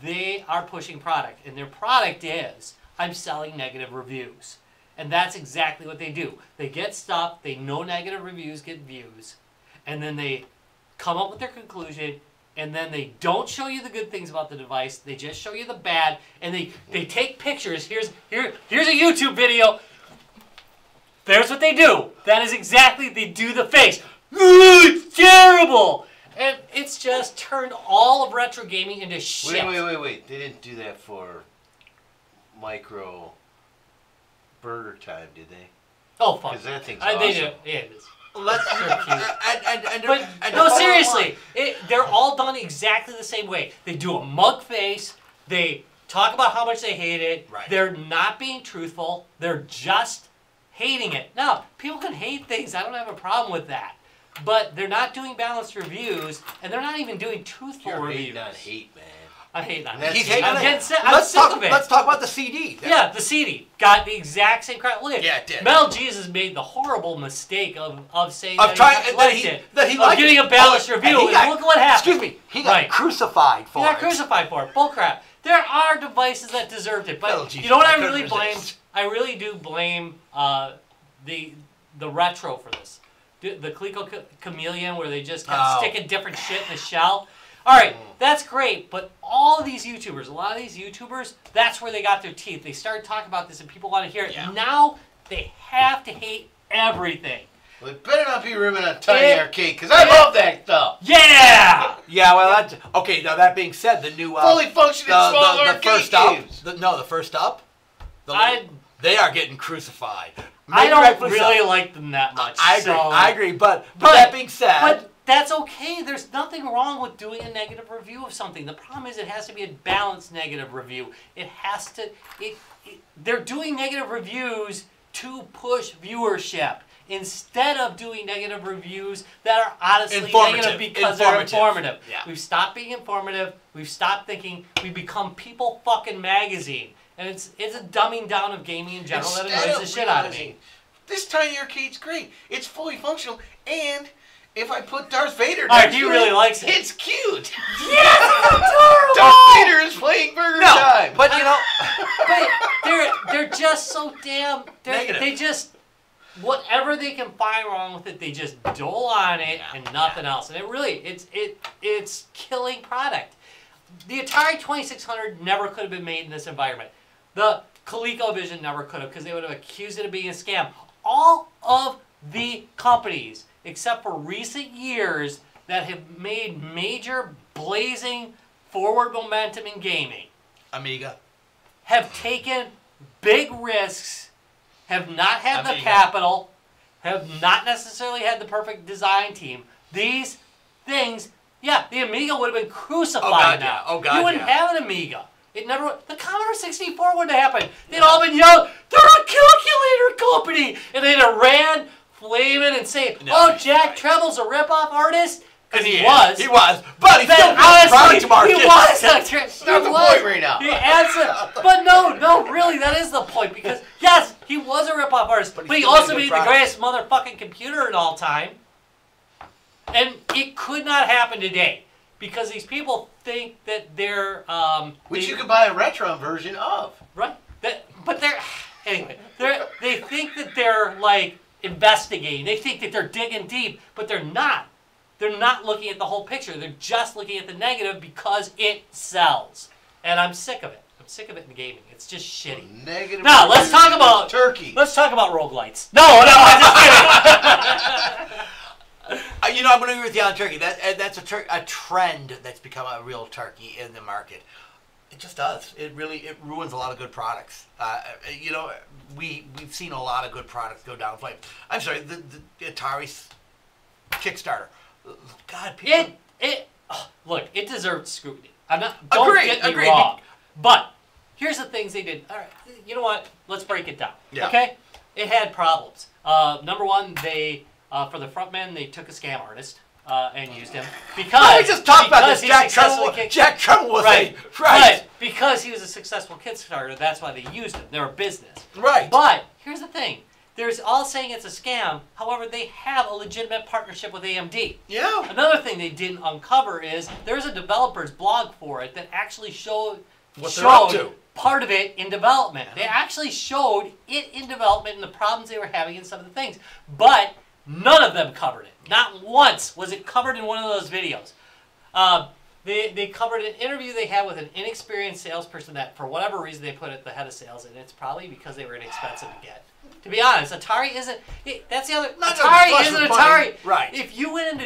they are pushing product. And their product is, I'm selling negative reviews. And that's exactly what they do. They get stuff, they know negative reviews get views, and then they come up with their conclusion, and then they don't show you the good things about the device, they just show you the bad, and they take pictures. Here's a YouTube video. There's what they do. That is exactly, they do the face. It's terrible! And it's just turned all of retro gaming into shit. Wait. They didn't do that for Micro Burger Time, did they? Oh, fuck. Because that thing's They awesome. do. Yeah, it is. let's no, seriously, they're all done exactly the same way. They do a mug face. They talk about how much they hate it. Right. They're not being truthful. They're just hating it. Now, people can hate things. I don't have a problem with that. But they're not doing balanced reviews, and they're not even doing truthful reviews. You're not hate, man. I hate that. He's hating I'm it. getting sick. I'm sick of it. Let's talk about the CD. Yeah, the CD got the exact same crap. Look at it did. Metal Jesus made the horrible mistake of saying that he liked getting a balanced review. And look what happened. Excuse me, he got crucified for it. He got crucified for it. Bullcrap. There are devices that deserved it, but you know what I really blame? I really do blame the retro for this. The Coleco Chameleon, where they just kept sticking different shit in the shell. All right, that's great, but all of these YouTubers, a lot of these YouTubers, that's where they got their teeth. They started talking about this, and people want to hear it. Yeah. Now they have to hate everything. Well, it better not be ribbon on Tiny Arcade, because I love that stuff. Yeah! Yeah, well, that's... Okay, now that being said, the new... fully functioning small arcade games. The first up? They are getting crucified. Maybe I don't really like them that much. I agree, but that being said... But that's okay. There's nothing wrong with doing a negative review of something. The problem is it has to be a balanced negative review. It has to... they're doing negative reviews to push viewership, instead of doing negative reviews that are honestly negative because they're informative. Yeah. We've stopped being informative. We've stopped thinking. We've become People Fucking Magazine. And it's a dumbing down of gaming in general that annoys the shit out of me. This Tiny Arcade's great. It's fully functional, and if I put Darth Vader next to it, he really likes it. It's cute. Yes, it's adorable. Darth Vader is playing Burger Time. But you know, they're just so damn negative. They just whatever they can find wrong with it, they just dole on it and nothing else. And it really it's killing product. The Atari 2600 never could have been made in this environment. The ColecoVision never could have, because they would have accused it of being a scam. All of the companies, except for recent years, that have made major blazing forward momentum in gaming, Amiga, have taken big risks, have not had the capital, have not necessarily had the perfect design team. These things, the Amiga would have been crucified now. Oh God, you wouldn't have an Amiga. It never. The Commodore 64 wouldn't have happened. They'd all been yelled, "They're a calculator company," and they'd have ran, flaming, and saying, "Oh, Jack Treble's a rip-off artist." Because he was. He was. But he still honestly, to market. He was. That's not the point right now. He answered. But no, really, that is the point. Because, yes, he was a rip-off artist, but he also made the greatest motherfucking computer in all time. And it could not happen today. Because these people think that they're... which you could buy a retro version of. Right. But they're... Anyway, they think that they're, like, investigating. They think that they're digging deep, but they're not. They're not looking at the whole picture. They're just looking at the negative because it sells. And I'm sick of it. I'm sick of it in gaming. It's just shitty. Negative. Now, let's talk about... Turkey. Let's talk about roguelites. No, I'm just kidding. You know, I'm going to agree with you on turkey. That's a trend that's become a real turkey in the market. It just does. It ruins a lot of good products. You know, we've seen a lot of good products go down in flames. I'm sorry, the Atari's Kickstarter. God, people. Look, it deserves scrutiny. Don't get me wrong. But here's the things they did. All right, you know what? Let's break it down. Yeah. Okay? It had problems. Number one, they for the frontman, they took a scam artist and used him because we just talked about this. Jack Trumbull was right. But because he was a successful Kickstarter, that's why they used him. They're a business. Right. But here's the thing. There's all saying it's a scam. However, they have a legitimate partnership with AMD. Yeah. Another thing they didn't uncover is there's a developer's blog for it that actually showed part of it in development. They actually showed it in development and the problems they were having in some of the things. But none of them covered it. Not once was it covered in one of those videos. They covered an interview they had with an inexperienced salesperson that, for whatever reason, they put at the head of sales, and it's probably because they were inexpensive to get. To be honest, Atari isn't. That's the other. Atari isn't Atari. Right. If you went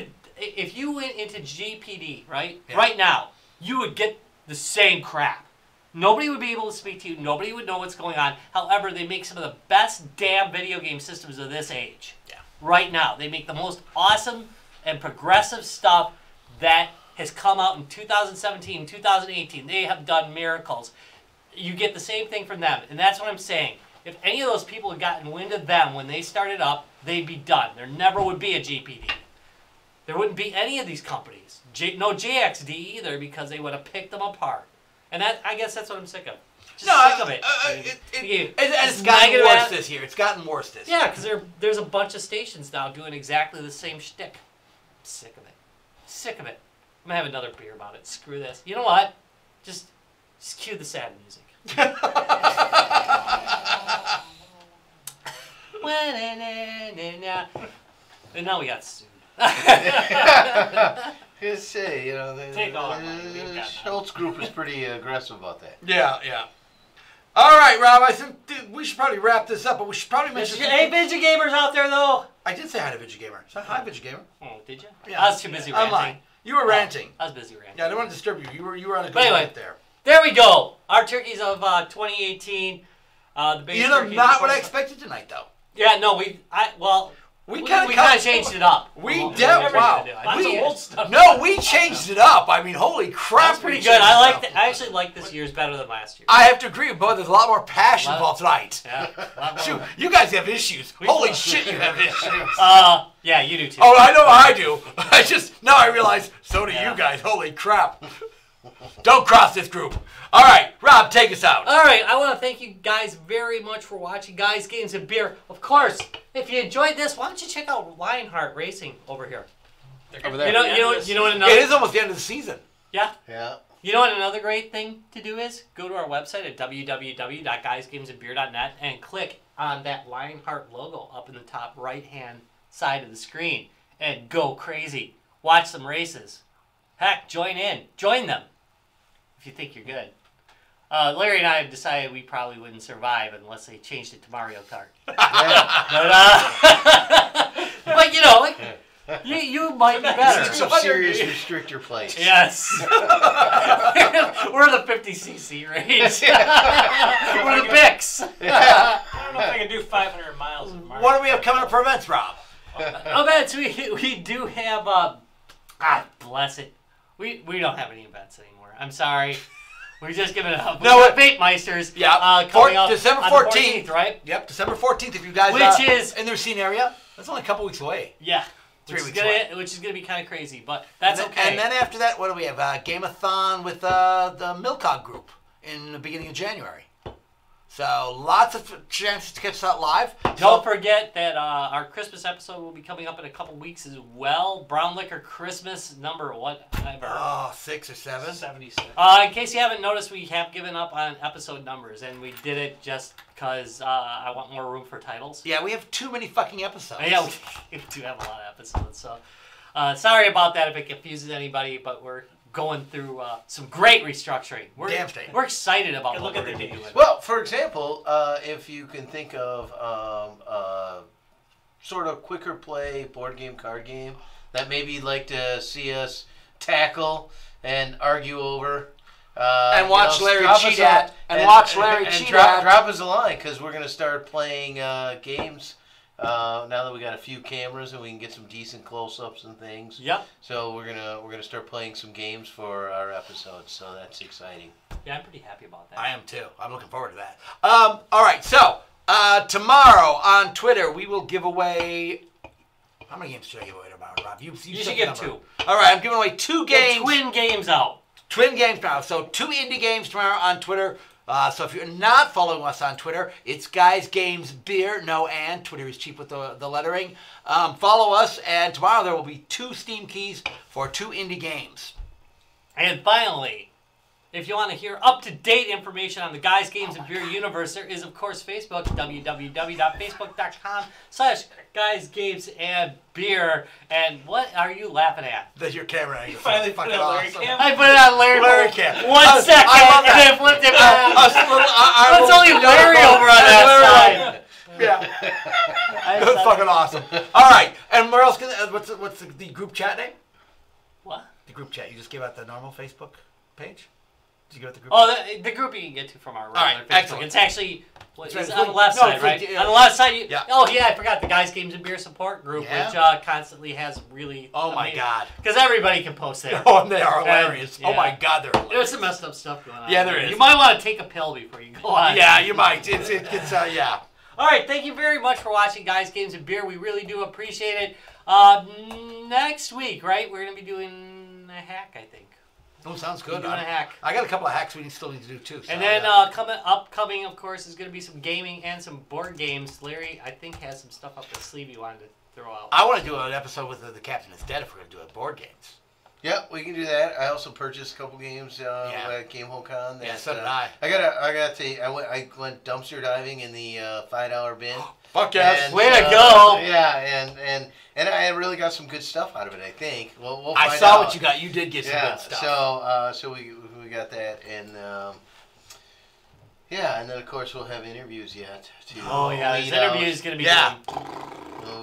into GPD, right now, you would get the same crap. Nobody would be able to speak to you. Nobody would know what's going on. However, they make some of the best damn video game systems of this age. Yeah. right now. They make the most awesome and progressive stuff that has come out in 2017, 2018. They have done miracles. You get the same thing from them, and that's what I'm saying. If any of those people had gotten wind of them when they started up, they'd be done. There never would be a GPD. There wouldn't be any of these companies. No JXD either, because they would have picked them apart. And I guess that's what I'm sick of. Just sick of it. It's gotten worse this year. It's gotten worse this year. Yeah, because there's a bunch of stations now doing exactly the same shtick. Sick of it. Sick of it. I'm going to have another beer about it. Screw this. You know what? Just cue the sad music. And now we got sued. Just say, you know, the Schultz group is pretty aggressive about that. Yeah. All right, Rob, I think we should probably wrap this up, but we should probably mention... Hey, Vidya Gamers out there, though! I did say hi to Vidya Gamer. So, hi, Vidya Gamer. Oh, did you? Yeah. I was too busy ranting. I'm lying. You were ranting. I was busy ranting. Yeah, I didn't want to disturb you. You were on a good rant there. There we go. Our turkeys of 2018. The base you know, not what I expected tonight, though. Yeah, no, we kind of changed it up. We did. Wow. Old stuff. No, we changed it up. I mean, holy crap. That's pretty good. I actually like this year's better than last year. I have to agree with both. There's a lot more passion involved tonight. Yeah. Shoot, you guys have issues. Holy shit, you have issues. Yeah, you do too. Oh, I know I do. Now I realize, so do you guys. Holy crap. Don't cross this group. All right, Rob, take us out. All right, I want to thank you guys very much for watching Guys, Games, and Beer. Of course, if you enjoyed this, why don't you check out Lionheart Racing over here? Over there. You know what another... It is almost the end of the season. Yeah? Yeah. You know what another great thing to do is? Go to our website at www.guysgamesandbeer.net and click on that Lionheart logo up in the top right-hand side of the screen and go crazy. Watch some races. Heck, join in. Join them if you think you're good. Larry and I have decided we probably wouldn't survive unless they changed it to Mario Kart. But you know, you might be better. Some serious restrictor plates. Yes. We're the 50cc range. We're the Bix. I don't know if I can do 500 miles in Mario. What do we have coming up for events, Rob? Events, we do have, bless it. We don't have any events anymore. I'm sorry. We're just giving it up. No, we got Bait Meisters coming up December 14th, right? Yep, December 14th. If you guys which is in the Racine area, that's only a couple weeks away. Yeah, 3 weeks away. Which is gonna be kind of crazy, but that's okay. And then after that, what do we have? Game-a-thon with the Milcog group in the beginning of January. So lots of chances to catch that live. Don't forget that our Christmas episode will be coming up in a couple weeks as well. Brown Liquor Christmas number whatever. 6 or 7. 76. In case you haven't noticed, we have given up on episode numbers, and we did it just because I want more room for titles. Yeah, we have too many fucking episodes. Yeah, we do have a lot of episodes. So sorry about that if it confuses anybody, but we're going through some great restructuring. We're excited about what we're going to do. Well, for example, if you can think of sort of quicker play board game, card game that maybe you'd like to see us tackle and argue over. And watch Larry cheat at. And watch Larry cheat at. Drop us a line, because we're going to start playing games now that we got a few cameras and we can get some decent close-ups and things. Yep. So we're gonna start playing some games for our episodes. So that's exciting. Yeah, I'm pretty happy about that. I am too. I'm looking forward to that. All right. So tomorrow on Twitter we will give away. How many games should I give away tomorrow, Rob? You should give 2. All right. I'm giving away 2 games. Twin games out. Twin games tomorrow. So 2 indie games tomorrow on Twitter. So if you're not following us on Twitter, it's Guys, Games, Beer, no and. Twitter is cheap with the lettering. Follow us, and tomorrow there will be 2 Steam keys for 2 indie games. And finally, if you want to hear up-to-date information on the Guys, Games, and Beer universe, there is, of course, Facebook, www.facebook.com/guysgamesandbeer. And what are you laughing at? That's your camera angle. You finally put it on Larry cam? I put it on Larry cam. 1 second, and then flipped it back. It's only Larry over on that side. Yeah. That's fucking awesome. All right. And where else? What's the group chat name? What? The group chat. You just gave out the normal Facebook page? Did you get the group? Oh, the group you can get to from our regular Facebook. Excellent. It's actually it's right. on the left side, right? On the left side. Yeah. Oh yeah, I forgot the Guys, Games, and Beer support group, which constantly has really. Oh my God! Because everybody can post there. Oh, and they are hilarious. Oh my God, they're hilarious. There's some messed up stuff going on. Yeah, there is. You might want to take a pill before you go on. Yeah, you might. It's yeah. All right, thank you very much for watching Guys, Games, and Beer. We really do appreciate it. Next week, right? We're gonna be doing a hack, I think. Oh, sounds good. Doing a hack. I got a couple of hacks we still need to do too. So, and then upcoming, of course, is going to be some gaming and some board games. Larry, I think, has some stuff up his sleeve you wanted to throw out. I want to do an episode with the Captain is Dead if we're going to do it board games. Yeah, we can do that. I also purchased a couple games at Game Home Con. Yeah, so did I. I got to. I went dumpster diving in the $5 bin. Fuck yes! Way to go! Yeah, and I really got some good stuff out of it. I think. We'll find out. I saw what you got. You did get some good stuff. So we got that, and and then of course we'll have interviews yet. Oh yeah, this interview is gonna be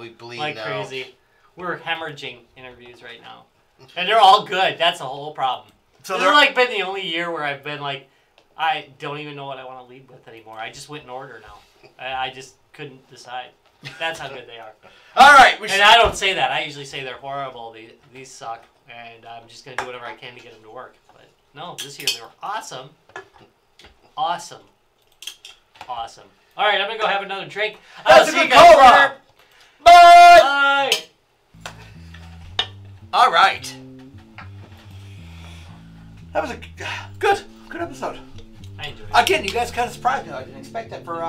we bleed like out. Crazy. We're hemorrhaging interviews right now, and they're all good. That's the whole problem. So this has like been the only year where I've been like, I don't even know what I want to lead with anymore. I just went in order now. I just couldn't decide. That's how good they are. All right. And I don't say that. I usually say they're horrible. These suck. And I'm just going to do whatever I can to get them to work. But no, this year they were awesome. Awesome. Awesome. All right, I'm going to go have another drink. That's see you a guys later. Bye. Bye. All right. That was a good episode. I enjoyed it. Again, you guys kind of surprised me. I didn't expect that for